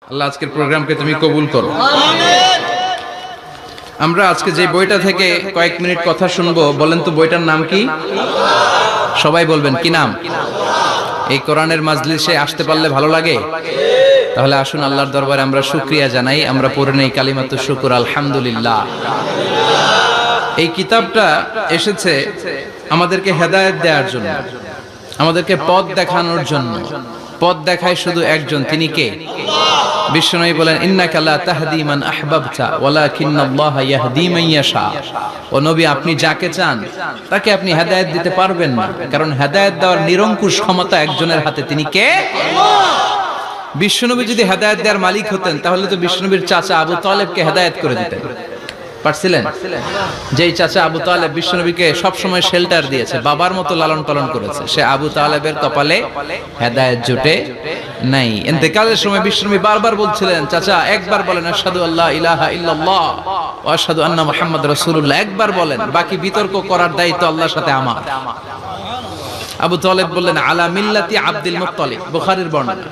আল্লাহ আজকের প্রোগ্রামকে তুমি কবুল করো। আমরা আজকে যে বইটা থেকে কয়েক মিনিট কথা শুনবো, বলেন তো বইটার নাম কি? সবাই বলবেন কি নাম? এই কোরআনের মাজলিসে আসতে পারলে ভালো লাগে? তাহলে আসুন আল্লাহর দরবারে আমরা শুকরিয়া জানাই। আমরা পড়ে নেই কালিমাতু শুকর, আলহামদুলিল্লাহ। এই কিতাবটা এসেছে আমাদেরকে হেদায়েত দেওয়ার জন্য, আমাদেরকে পথ দেখানোর জন্য। পথ দেখায় শুধু একজন, তিনি কে? বিশ্বনবী বলেন, ইন্নাকা লা তাহদি মান আহবাবতা ওয়ালাকিন্নাল্লাহা ইয়াহদি মান ইয়াশা। ও নবী, আপনি যাকে চান তাকে আপনি হেদায়েত দিতে পারবেন না, কারণ হেদায়েত দেওয়ার নিরঙ্কুশ ক্ষমতা একজনের হাতে, তিনি কে? বিশ্বনবী যদি হেদায়েত দেওয়ার মালিক হতেন, তাহলে তো বিশ্বনবীর চাচা আবু তালেবকে হেদায়েত করে দিতেন পারছিলেন? যেই চাচা আবু তালেব বিশ্বনবীকে সবসময় শেল্টার দিয়েছে, বাবার মতো লালন পালন করেছে, সে আবু তালেবের কপালে হেদায়েত জুটে নাই। ইন্তেকালের সময় বিশ্বনবী বারবার বলছিলেন, চাচা একবার বলেন আশহাদু আল্লা ইলাহা ইল্লাল্লাহ ওয়া আশহাদু আন্না মুহাম্মাদ রাসূলুল্লাহ, একবার বলেন, বাকি বিতর্ক করার দায়িত্ব আল্লাহর সাথে আমার। আবু তালেব বললেন, আলা মিল্লাতি আব্দুল মুত্তালিব, বুখারীর বর্ণনা।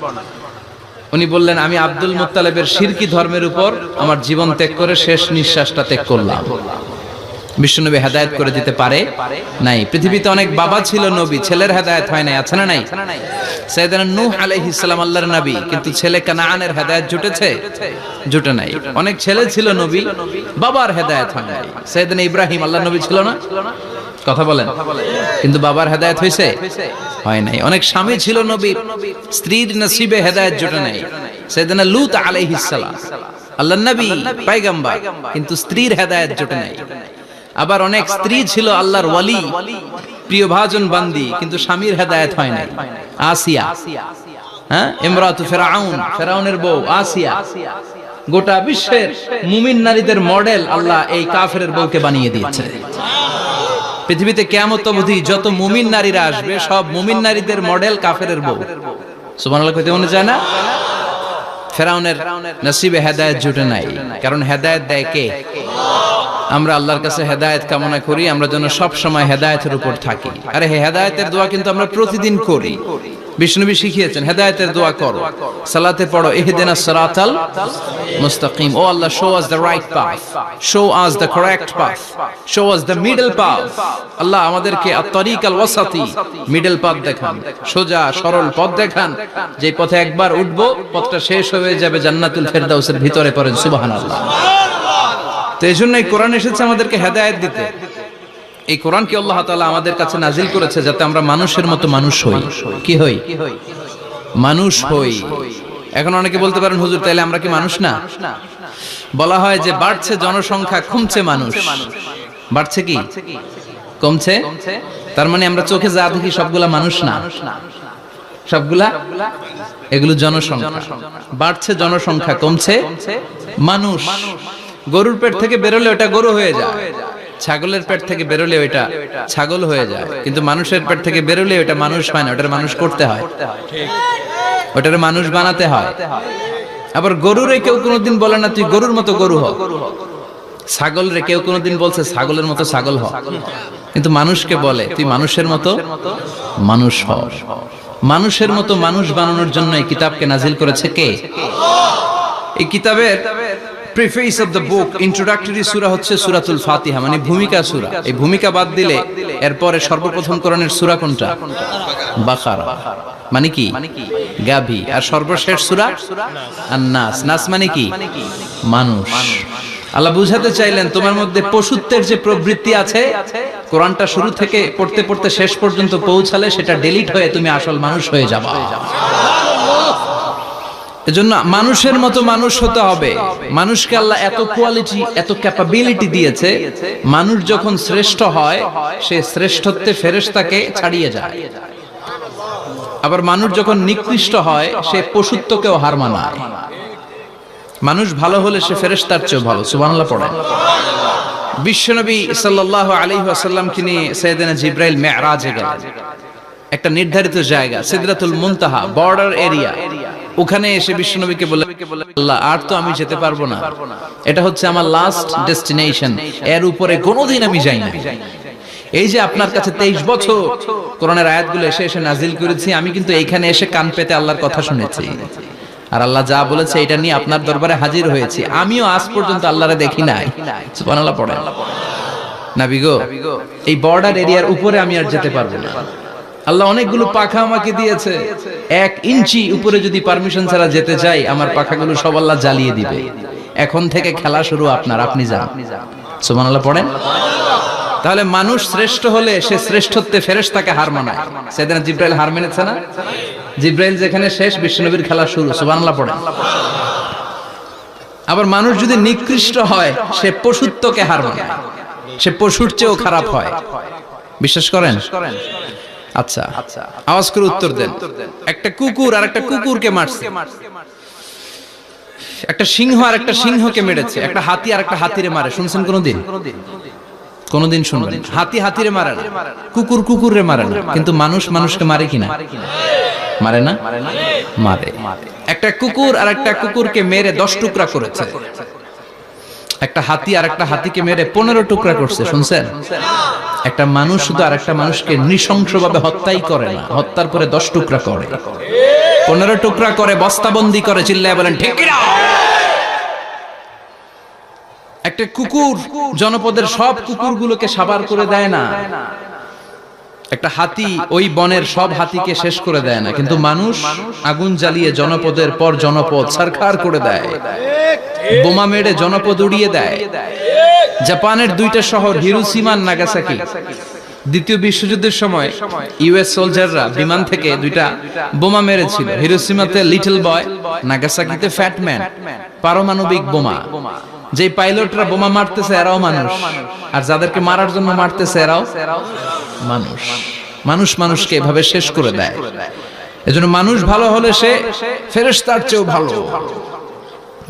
উনি বললেন, আমি আব্দুল মুত্তালিবের শিরকি ধর্মের উপর আমার জীবন ত্যাগ করে শেষ নিঃশ্বাসটা ত্যাগ করলাম। বিশ্বনবী হেদায়েত করে দিতে পারে নাই। পৃথিবীতে অনেক বাবা ছিল নবী, ছেলের হেদায়েত হয় নাই, আছে না নাই? সাইয়েদনা নূহ আলাইহিস সালাম আল্লাহর নবী, কিন্তু ছেলে কানানের হেদায়েত জুটেছে? জুটে নাই। অনেক ছেলে ছিল নবী, বাবার হেদায়েত হয় নাই। সাইয়েদনা ইব্রাহিম আল্লাহর নবী ছিল না? কথা বলেন। কিন্তু বাবার হেদায়েত হয়েছে? হয় নাই। অনেক স্বামী ছিল নবী, স্ত্রীর নসিবে হেদায়েত জুটে নাই। সাইয়েদনা লূত আলাইহিস সালাম আল্লাহর নবী, পয়গম্বর, কিন্তু স্ত্রীর হেদায়েত জুটে নাই। আবার অনেক স্ত্রী ছিল আল্লাহর ওয়ালি, প্রিয় ভাজন বান্দি, কিন্তু স্বামীর হেদায়েত হয় নাই। আসিয়া, হ্যাঁ, ইমরাতু ফিরআউন, ফিরআউনের বউ আসিয়া। গোটা বিশ্বের মুমিন নারীদের মডেল আল্লাহ এই কাফেরের বউকে বানিয়ে দিয়েছে। পৃথিবীতে কিয়ামত অবধি যত মুমিন নারীরা আসবে, সব মুমিন নারীদের মডেল কাফেরের বউ। সুবহানাল্লাহ কইতে মনে যায় না? ফিরআউনের নসিবে হেদায়েত জুটে নাই, কারণ হেদায়েত দেয় কে? আমরা আল্লাহর কাছে হেদায়েত কামনা করি, আমরা যেন সব সময় হেদায়েতের উপর থাকি। আরে হেদায়েতের দোয়া কিন্তু আমরা প্রতিদিন করি। বিষ্ণুবী শিখিয়েছেন, হেদায়েতের দোয়া করো, সালাতে পড়ো, ইহদিনাস সিরাতাল মুস্তাকিম। ও Allah, show us the right path, show us the correct path, show us the middle path. Allah আমাদেরকে আত-তারিকাল ওয়াসাতি, মিডল পাথ দেখান, সোজা সরল পথ দেখান, যে পথে একবার উঠবো পথটা শেষ হয়ে যাবে জান্নাতুল ফেরদাউসের ভিতরে। পড়েন সুবহানাল্লাহ। তো এই জন্যই কোরআন এসেছে আমাদেরকে হেদায়েত দিতে। এই কোরআনকে আল্লাহ তাআলা আমাদের কাছে নাজিল করেছে যাতে আমরা মানুষের মতো মানুষ হই। কি হই? মানুষ হই। এখন অনেকে বলতে পারেন, হুজুর তাইলে আমরা কি মানুষ না? বলা হয় যে বাড়ছে জনসংখ্যা, কমছে মানুষ। বাড়ছে কি কমছে? তার মানে আমরা চোখে যা দেখি সবগুলা মানুষ না, সবগুলা এগুলো জনসংখ্যা। বাড়ছে জনসংখ্যা, কমছে মানুষ। গরুর পেট থেকে বেরোলে ওটা গরু হয়ে যায়, ছাগলের পেট থেকে বেরোলে ওইটা ছাগল হয়ে যায়, কিন্তু মানুষের পেট থেকে বেরোলে ওটা মানুষ হয় না, ওটার মানুষ করতে হয়, ওটার মানুষ বানাতে হয়। আবার গরুরে কেউ কোনোদিন বলে না তুই গরুর মতো গরু হ, ছাগল রে কেউ কোনোদিন বলছে ছাগলের মতো ছাগল হ, কিন্তু মানুষকে বলে তুই মানুষের মতো মানুষ হ। মানুষের মতো মানুষ বানানোর জন্য এই কিতাবকে নাজিল করেছে কে? এই কিতাবের preface of the book, introductory সূরা হচ্ছে সূরাতুল ফাতিহা, মানে ভূমিকা সূরা। এই ভূমিকা বাদ দিলে এরপরে সর্বপ্রথম কোরআনের সূরা কোনটা? বাকারা, মানে কি? গাভী। আর সর্বশেষ সূরা আন-নাস। নাস মানে কি? মানুষ। আল্লাহ বুঝাতে চাইলেন তোমার মধ্যে পশুত্বের যে প্রবৃত্তি আছে, কোরআনটা শুরু থেকে পড়তে পড়তে শেষ পর্যন্ত পৌঁছালে সেটা ডিলিট হয়ে তুমি আসল মানুষ হয়ে যাবা। এজন্য মানুষের মতো মানুষ হতে হবে। মানুষকে আল্লাহ এত কোয়ালিটি, এত ক্যাপাবিলিটি দিয়েছে, মানুষ যখন শ্রেষ্ঠ হয় সে শ্রেষ্ঠত্বে ফেরেশতাকে ছাড়িয়ে যায়। আবার মানুষ যখন নিকৃষ্ট হয় সে পশুত্বকেও হার মানায়। মানুষ ভালো হলে সে ফেরেশতার চেয়েও ভালো। সুবহানাল্লাহ পড়েন। বিশ্বনবী সাল্লাল্লাহু আলাইহি ওয়াসাল্লামকে নিয়ে সাইয়েদনা জিবরাইল মিরাজে গেলেন। একটা নির্ধারিত জায়গা, সিদরাতুল মুনতাহা, বর্ডার এরিয়া। ওখানে এসে বিশ্বনবীকে বলে, আল্লাহ আর তো আমি যেতে পারবো না, এটা হচ্ছে আমার লাস্ট ডেস্টিনেশন, এর উপরে কোনোদিন আমি যাই না। এই যে আপনার কাছে 23 বছর কোরআনের আয়াতগুলো এসে এসে নাজিল করেছি, আমি কিন্তু এইখানে এসে কান পেতে আল্লাহর কথা শুনেছি। আর আল্লাহ যা বলেছে এটা নিয়ে আপনার দরবারে হাজির হয়েছি, আমিও আজ পর্যন্ত আল্লাহরে দেখি নাই। সুবহানাল্লাহ পড়েন। নবী গো, এই বর্ডার এরিয়ার উপরে আমি আর যেতে পারবো না। আল্লাহ অনেকগুলো পাখা আমাকে দিয়েছে, 1 ইঞ্চি উপরে যদি পারমিশন ছাড়া যেতে চাই, আমার পাখাগুলো সব আল্লাহ জ্বালিয়ে দিবে। এখন থেকে খেলা শুরু আপনার, আপনি যান। সুবহানাল্লাহ পড়েন। তাহলে মানুষ শ্রেষ্ঠ হলে সে শ্রেষ্ঠত্বে ফেরেশতাকে হার মানায়। সেদিন জিব্রাইল হার মেনেছে না? জিব্রাইল যেখানে শেষ, বিশ্বনবীর খেলা শুরু। সুবহানাল্লাহ পড়েন। আবার মানুষ যদি নিকৃষ্ট হয়, সে পশুত্বকে হার মানায়, সে পশুর চেয়েও খারাপ হয়। বিশ্বাস করেন? আচ্ছা, আওয়াজ করে উত্তর দেন। একটা কুকুর আর একটা কুকুরকে মারছে, একটা সিংহ আর একটা সিংহকে মেরেছে, একটা হাতি আর একটা হাতিরে মারে। শুনছেন কোনদিন? কোনদিন শুনবেন? হাতি হাতিরে মারে না, কুকুর কুকুরে মারে না, কিন্তু মানুষ মানুষকে মারে কিনা? মারে না? মারে। একটা কুকুর আর একটা কুকুরকে মেরে 10 টুকরা করেছে। একটা হাতি আর একটা হাতিকে মেরে 15 টুকরা করছে। শুনছেন? একটা মানুষ শুধু আর একটা মানুষকে নৃশংসভাবে হত্যাই করে না, হত্যার পরে 10 টুকরা করে, 15 টুকরা করে, বস্তাবন্দি করে। চিল্লায় বলেন ঠিক কিনা? একটা কুকুর জনপদের সব কুকুরগুলোকে সাবার করে দেয় না, একটা হাতি ওই বনের সব হাতিকে শেষ করে দেয় না, কিন্তু মানুষ আগুন জ্বালিয়ে জনপদের পর জনপদ ছারখার করে দেয়, বোমা মেরে জনপদ উড়িয়ে দেয়। জাপানের 2টা শহর হিরোশিমা আর নাগাসাকি, দ্বিতীয় বিশ্বযুদ্ধের সময় ইউএস সোলজাররা বিমান থেকে 2টা বোমা মেরেছিল। হিরোশিমাতে লিটল বয়, নাগাসাকিতে ফ্যাট ম্যান। পারমাণবিক বোমা। যে পাইলটরা বোমা মারতেছে এরাও মানুষ, আর যাদেরকে মারার জন্য মারতেছে এরাও মানুষ। মানুষ মানুষকে এভাবে শেষ করে দেয়। এজন্য মানুষ ভালো হলে সে ফেরেশতার চেয়েও ভালো,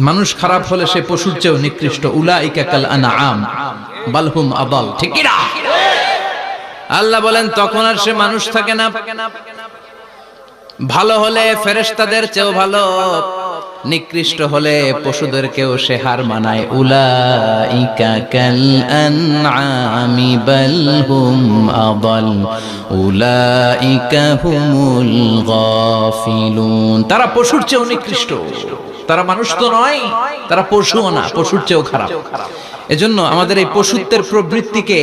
মানুষ খারাপ হলে সে পশুর চেয়েও নিকৃষ্ট। উলাইকা কাল আনআম বাল হুম আদাল। ঠিক কি না? আল্লাহ বলেন তখন আর সে মানুষ থাকে না। ভালো হলে ফেরেশতাদের চেয়েও ভালো, নিকৃষ্ট হলে পশুদেরকেও সে হার মানায়। উলাইকা কাল আনআমি বাল হুম আদাল উলাইকা হুমুল গাফিলুন। তারা পশুর চেয়েও নিকৃষ্ট, তারা মানুষ তো নয়, তারা পশুও না, পশুর চেয়েও খারাপ। এজন্য আমাদের এই পশুত্বের প্রবৃত্তিকে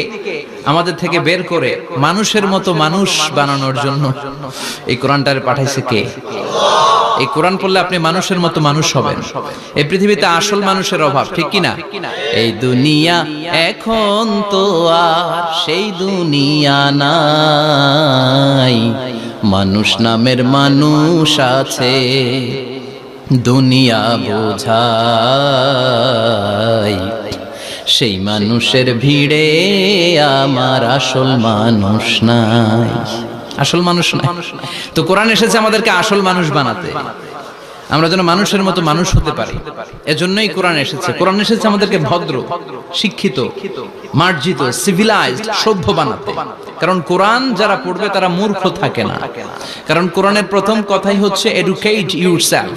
আমাদের থেকে বের করে মানুষের মতো মানুষ বানানোর জন্য এই কোরআনটারে পাঠাইছে কে? এই কোরআন পড়লে আপনি মানুষের মতো মানুষ হবেন। এই পৃথিবীতে আসল মানুষের অভাব, ঠিক কি না? এই দুনিয়া এখন তো আর সেই দুনিয়া নাই, মানুষ নামের মানুষ আছে, দুনিয়া বোঝাই। সেই মানুষের ভিড়ে আমার আসল মানুষ নাই, আসল মানুষ নাই। তো কোরআন এসেছে আমাদেরকে আসল মানুষ বানাতে, আমরা যেন মানুষের মতো মানুষ হতে পারি। এজন্যই কোরআন এসেছে। কোরআন এসেছে আমাদেরকে ভদ্র, শিক্ষিত, মার্জিত, সিভিলাইজড, সভ্য বানাতে। কারণ কোরআন যারা পড়বে তারা মূর্খ থাকে না। কারণ কোরআনের প্রথম কথাই হচ্ছে educate yourself,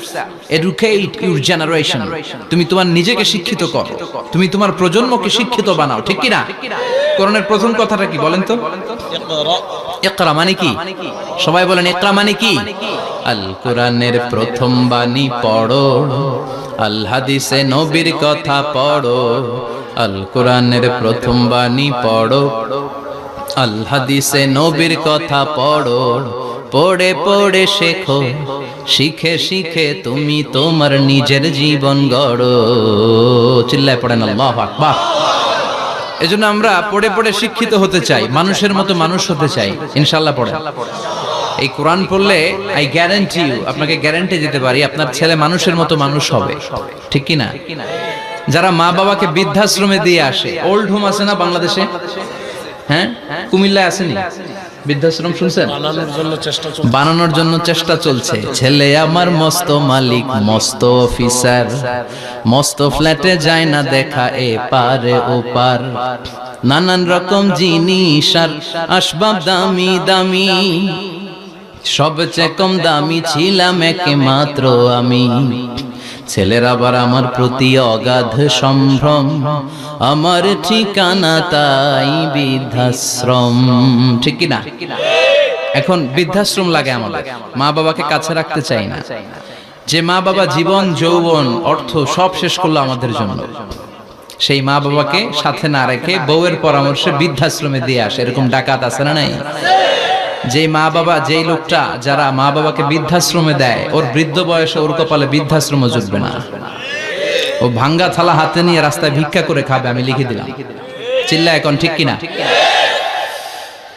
educate your generation. তুমি তোমার নিজেকে শিক্ষিত করো, তুমি তোমার প্রজন্মকে শিক্ষিত বানাও। ঠিক কি না? কোরআনের প্রথম কথাটা কি বলেন তো? ইকরা মানে কি? সবাই বলেন ইকরা মানে কি? আল কোরআনের প্রথম বাণী পড়ো, আল হাদিসে নবীর কথা পড়ো। আল কোরআনের প্রথম বাণী পড়ো, আল হাদিসে নবীর কথা পড়ো। পড়ে পড়ে শেখো, শিখে শিখে তুমি তোমার নিজের জীবন গড়ো। চিল্লায় পড়েন আল্লাহু আকবার। এজন্য আমরা পড়ে পড়ে শিক্ষিত হতে চাই, মানুষের মতো মানুষ হতে চাই। ইনশাআল্লাহ পড়েন। এই কোরআন পড়লে আই গ্যারান্টি ইউ, আপনাকে গ্যারান্টি দিতে পারি আপনার ছেলে মানুষের মতো মানুষ হবে। ঠিক কি না? যারা মা বাবাকে বৃদ্ধাশ্রমে দিয়ে আসে, ওল্ড হোম আছে না বাংলাদেশে? হ্যাঁ, কুমিল্লায় আসেনি বৃদ্ধাশ্রম? শুনছেন? বানানোর জন্য চেষ্টা চলছে। ছেলে আমার মস্ত মালিক, মস্ত অফিসার, মস্ত ফ্ল্যাটে যায় না দেখা এ পারে ও পার। নানান রকম জিনিস আর আসবাব দামি দামি, সবচেয়ে কম দামি ছিলাম একমাত্র আমি। ছেলের আবার আমার প্রতি অগাধ সম্ভ্রম, আমার ঠিকানা তাই বৃদ্ধাশ্রম। ঠিক কি না? এখন বৃদ্ধাশ্রম লাগে আমাদের, মা বাবাকে কাছে রাখতে চাই না। যে মা বাবা জীবন যৌবন অর্থ সব শেষ করলো আমাদের জন্য, সেই মা বাবাকে সাথে না রেখে বউয়ের পরামর্শে বৃদ্ধাশ্রমে দিয়ে আসে, এরকম ডাকাত আছে না নাই? যে মা বাবা, যেই লোকটা যারা মা বাবাকে বৃদ্ধাশ্রমে দেয়, ওর বৃদ্ধ বয়সে ওর কপালে বৃদ্ধাশ্রম জুটবে না। ও ভাঙ্গা থালা হাতে নিয়ে রাস্তায় ভিক্ষা করে খাবে, আমি লিখে দিলাম। চিল্লা এখন ঠিক কিনা?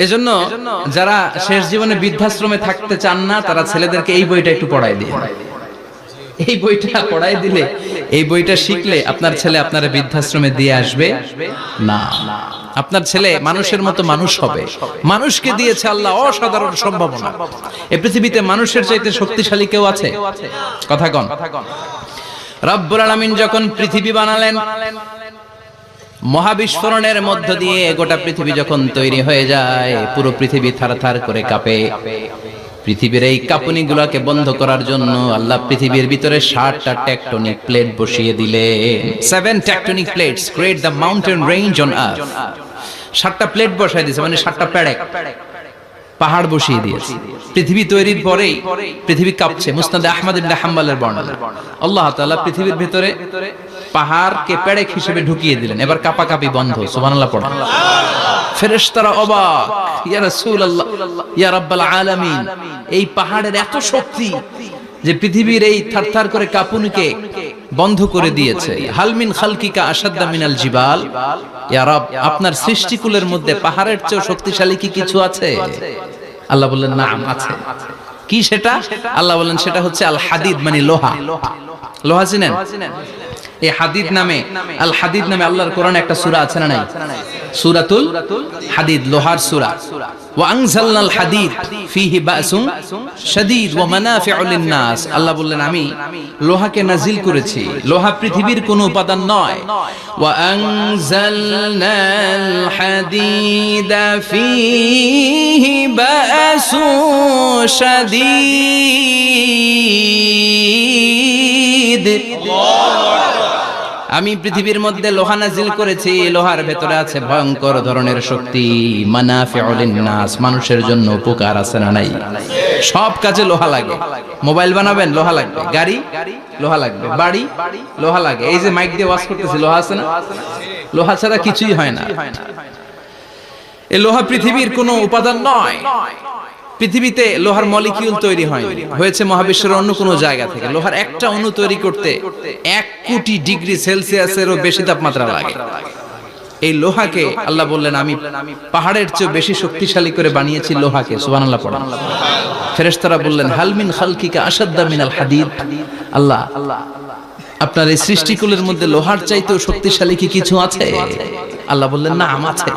এজন্য যারা শেষ জীবনে বৃদ্ধাশ্রমে থাকতে চান না, তারা ছেলেদেরকে এই বইটা একটু পড়াই দিয়ে, এই বইটা পড়াই দিলে, এই বইটা শিখলে আপনার ছেলে আপনার বৃদ্ধাশ্রমে দিয়ে আসবে না। আপনার ছেলে মানুষের মতো মানুষ হবে। মানুষকে দিয়েছে আল্লাহ অসাধারণ সম্ভাবনা। এই পৃথিবীতে মানুষের চাইতে শক্তিশালী কেউ আছে? কথা কন। রব্বুল আলামিন যখন পৃথিবী বানালেন, মহাবিস্ফোরণের মধ্য দিয়ে গোটা পৃথিবী যখন তৈরি হয়ে যায়, পুরো পৃথিবী থারথার করে কাঁপে। পৃথিবীর এই কাঁপুনিগুলোকে বন্ধ করার জন্য আল্লাহ পৃথিবীর ভিতরে 7টা টেকটনিক প্লেট বসিয়ে দিলেন। 7 tectonic plates create the mountain range on earth. 7টা প্লেট বসাই দিয়েছে, মানে 7টা পেরেক, পাহাড় বসিয়ে দিয়েছে। পৃথিবী তৈরির পরেই পৃথিবী কাঁপছে। মুসনাদে আহমদ ইবনে হাম্বলের বর্ণনা, আল্লাহ তাআলা পৃথিবীর ভিতরে পাহাড়কে পেরেক হিসেবে ঢুকিয়ে দিলেন। এবার কাঁপাকাঁপি বন্ধ। সুবহানাল্লাহ পড়েন। ফেরেশতারা অবাক, ইয়া রাসূলুল্লাহ, ইয়া রাব্বাল আলামিন, এই পাহাড়ের এত শক্তি যে পৃথিবীর এই থারথার করে কাঁপুনিকে বন্ধ করে দিয়েছে। হাল মিন খালকিকা আশাদ্দা মিনাল জিবাল, ইয়া রব, আপনার সৃষ্টিকুলের মধ্যে পাহাড়ের চেয়ে শক্তিশালী কি কিছু আছে? আল্লাহ বললেন নাম আছে। কি সেটা? আল্লাহ বললেন সেটা হচ্ছে আল হাদিদ, মানে লোহা। লোহা চিনেন? এই হাদিদ নামে, আল হাদিদ নামে আল্লাহর কোরআনে একটা সূরা আছে না নাই? সূরাতুল হাদিদ, লোহার সূরা। ওয়া আনজালনাল হাদিদ ফীহি বাসুন শাদীদ ওয়া মানাফিউ লিন-নাস। আল্লাহ বললেন আমি লোহাকে নাজিল করেছি। লোহা পৃথিবীর কোনো উপাদান নয়। ওয়া আনজালনাল হাদিদা ফীহি বাসুন শাদীদ। আমি পৃথিবীর মধ্যে লোহা নাজিল করেছি। লোহার ভেতরে আছে ভয়ঙ্কর ধরনের শক্তি। মানাফিউ লিন-নাস, মানুষের জন্য উপকার আছে না নাই? সব কাজে লোহা লাগে। মোবাইল বানাবেন, লোহা লাগবে। গাড়ি, লোহা লাগবে। বাড়ি, লোহা লাগে। এই যে মাইক দিয়ে ওয়াজ করতেছি, লোহা আছে না? লোহা ছাড়া কিছুই হয় না। এই লোহা পৃথিবীর কোনো উপাদান নয়। পৃথিবীতে লোহার মলিকিউল তৈরি হয়নি, হয়েছে মহাবিশ্বের অন্য কোনো জায়গা থেকে। লোহার একটা অণু তৈরি করতে 1 কোটি ডিগ্রি সেলসিয়াসেরও বেশি তাপমাত্রা লাগে। এই লোহাকে আল্লাহ বললেন আমি পাহাড়ের চেয়ে বেশি শক্তিশালী করে বানিয়েছি লোহাকে। সুবহানাল্লাহ পড়েন। ফেরেশতারা বললেন হাল মিন খালকিকা আশাদ্দা মিনাল হাদিদ। আল্লাহ, আপনার এই সৃষ্টিকুলের মধ্যে লোহার চাইতেও শক্তিশালী কি কিছু আছে? আল্লাহ বললেন না, আছে।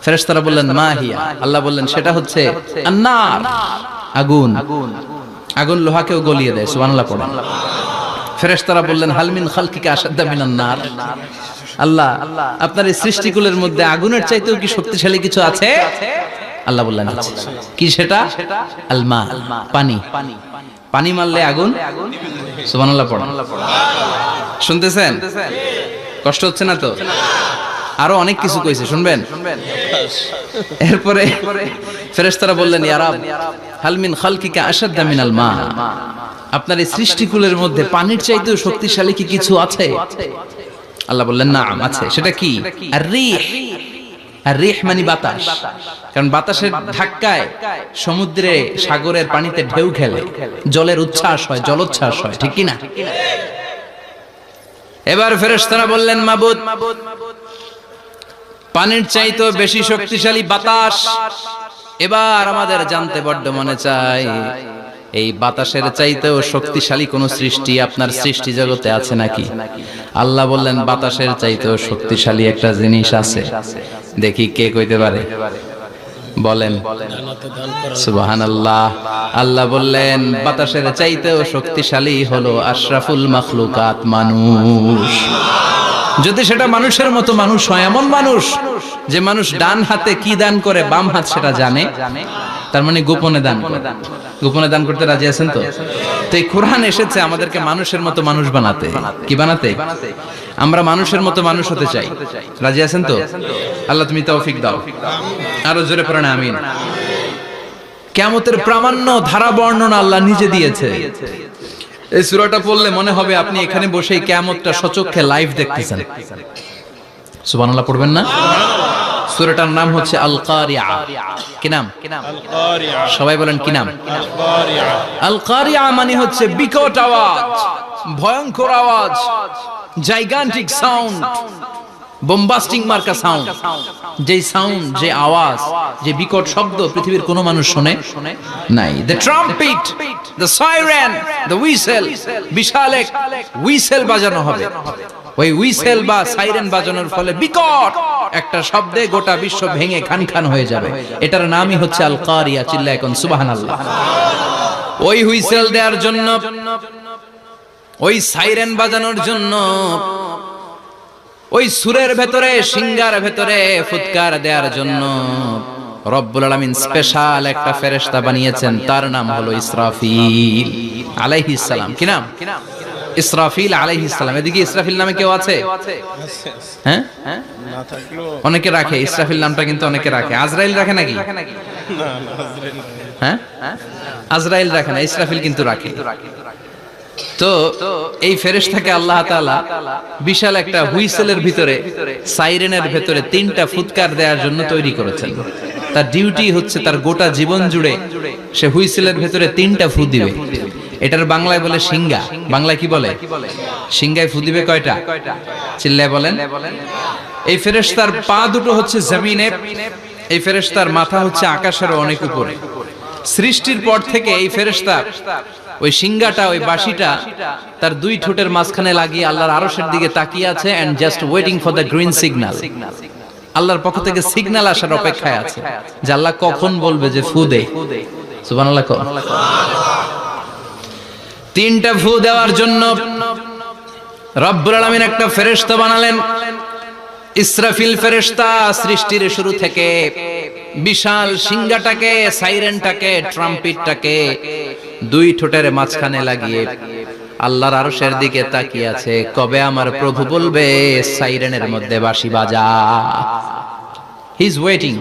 ফেরেশতারা বললেন মা হিয়া। আল্লাহ বললেন সেটা হচ্ছে আন-নার, আগুন। আগুন লোহাকেও গলিয়ে দেয়। সুবহানাল্লাহ পড়েন। ফেরেশতারা বললেন হাল মিন খালকিকা আশাদ্দা মিনান-নার। আল্লাহ, আপনার এই সৃষ্টিকুলের মধ্যে আগুনের চাইতেও কি শক্তিশালী কিছু আছে? আল্লাহ বললেন আছে। কি সেটা? আল মা, পানি। পানি মারলে আগুন। সুবহানাল্লাহ পড়েন। শুনতেছেন? কষ্ট হচ্ছে না তো? আরো অনেক কিছু কইছে, শুনবেন? এরপরে ফেরেশতারা বললেন ইয়া রাব, হাল মিন খালকিকা আশাদ্দা মিনাল মা, আপনার এই সৃষ্টিকুলের মধ্যে পানির চাইতেও শক্তিশালী কি কিছু আছে? আল্লাহ বললেন নাম, আছে। সেটা কি? আর রিহ। আর রিহ মানে বাতাস। কারণ বাতাসের ধাক্কায় সমুদ্রে, সাগরের পানিতে ঢেউ খেলে, জলের উচ্ছ্বাস হয়, জলোচ্ছ্বাস হয়, ঠিক কি না? এবার ফেরেশতারা বললেন মাবুদ, পানির চাইতেও বেশি শক্তিশালী বাতাস। এবার আমাদের জানতে বড্ড মনে চায়, এই বাতাসের চাইতেও শক্তিশালী কোন সৃষ্টি আপনার সৃষ্টি জগতে আছে নাকি? আল্লাহ বললেন বাতাসের চাইতেও শক্তিশালী একটা জিনিস আছে। দেখি কে কইতে পারে? বলেন সুবহানাল্লাহ। আল্লাহ বললেন বাতাসের চাইতেও শক্তিশালী হলো আশরাফুল মাখলুকাত, মানুষ। যদি সেটা মানুষের মতো মানুষ হয়, এমন মানুষ যে মানুষ ডান হাতে কি দান করে বাম হাত সেটা জানে, তার মানে গোপনে দান করে। গোপনে দান করতে রাজি আছেন তো? তো এই কোরআন এসেছে আমাদেরকে মানুষের মতো মানুষ বানাতে। কি বানাতে? আমরা মানুষের মতো মানুষ হতে চাই। রাজি আছেন তো? আল্লাহ তুমি তৌফিক দাও। আরো জোরে পড়েন আমিন। কিয়ামতের প্রামাণ্য ধারা বর্ণনা আল্লাহ নিজে দিয়েছে। এই সূরাটা পড়লে মনে হবে আপনি এখানে বসেই কিয়ামতটা সচক্ষে লাইভ দেখতেছেন। সুবহানাল্লাহ পড়বেন না? সূরাটার নাম হচ্ছে আল কারিয়া। কি নাম? আল কারিয়া। সবাই বলেন কি নাম? আল কারিয়া। আল কারিয়া মানে হচ্ছে বিকট আওয়াজ, ভয়ঙ্কর আওয়াজ, জাইগান্টিক সাউন্ড, বোম্বাস্টিং মার্কা সাউন্ড। যে সাউন্ড, যে আওয়াজ, যে বিকট শব্দ পৃথিবীর কোনো মানুষ শুনে নাই। The trumpet, the siren, the whistle, বিশাল এক হুইসেল বাজানো হবে। ওই হুইসেল বা সাইরেন বাজানোর ফলে বিকট একটা শব্দে গোটা বিশ্ব ভেঙে খান খান হয়ে যাবে। এটার নামই হচ্ছে আল কারিয়া। চিল্লায় এখন সুবহানাল্লাহ। ওই হুইসেল দেওয়ার জন্য, ওই সাইরেন বাজানোর জন্য, ওই সুরের ভেতরে, সিঙ্গার ভেতরে ফুৎকার দেওয়ার জন্য রব্বুল আলামিন স্পেশাল একটা ফেরেশতা বানিয়েছেন। তার নাম হলো ইসরাফিল আলাইহিস সালাম। কি নাম? ইসরাফিল আলাইহিস সালাম। এদিকে ইসরাফিল নামে কেউ আছে? হ্যাঁ, না থাকলেও অনেকে রাখে ইসরাফিল নামটা, কিন্তু অনেকে রাখে। আজরাইল রাখে নাকি? না আজরাইল না। হ্যাঁ, আজরাইল রাখে না, ইসরাফিল কিন্তু রাখে। তো এই ফেরেশতাকে আল্লাহ তাআলা বিশাল একটা হুইসেলের ভিতরে, সাইরেনের ভিতরে তিনটা ফুৎকার দেওয়ার জন্য তৈরি করেছেন। তার ডিউটি হচ্ছে তার গোটা জীবন জুড়ে সে হুইসেলের ভিতরে তিনটা ফু দিবে। এটার বাংলায় বলে সিঙ্গা। বাংলায় কি বলে? সিঙ্গায় ফু দিবে কয়টা? চিল্লায় বলেন। এই ফেরেশতার পা দুটো হচ্ছে জমিনে, এই ফেরেশতার মাথা হচ্ছে আকাশের অনেক উপরে। সৃষ্টির পর থেকে এই ফেরেশতা ওই সিঙ্গাটা, ওই বাঁশিটা তার দুই ঠোঁটের মাঝখানে লাগিয়ে আল্লাহর আরশের দিকে তাকিয়ে আছে, and just waiting for the green signal. আল্লাহর পক্ষ থেকে সিগন্যাল আসার অপেক্ষায় আছে যে আল্লাহ কখন বলবে যে ফু দে। সুবহানাল্লাহ। তিনটা ফু দেওয়ার জন্য রব্বুল আলামিন একটা ফেরেশতা বানালেন। ইসরাফিল ফেরেশতা সৃষ্টির শুরু থেকে বিশাল সিঙ্গাটাকে, সাইরেনটাকে, ট্রাম্পিটটাকে দুই ঠোঁটের মাঝখানে লাগিয়ে আল্লাহর আরশের দিকে তাকিয়ে আছে, কবে আমার প্রভু বলবে সাইরেনের মধ্যে বাঁশি বাজা। He is waiting.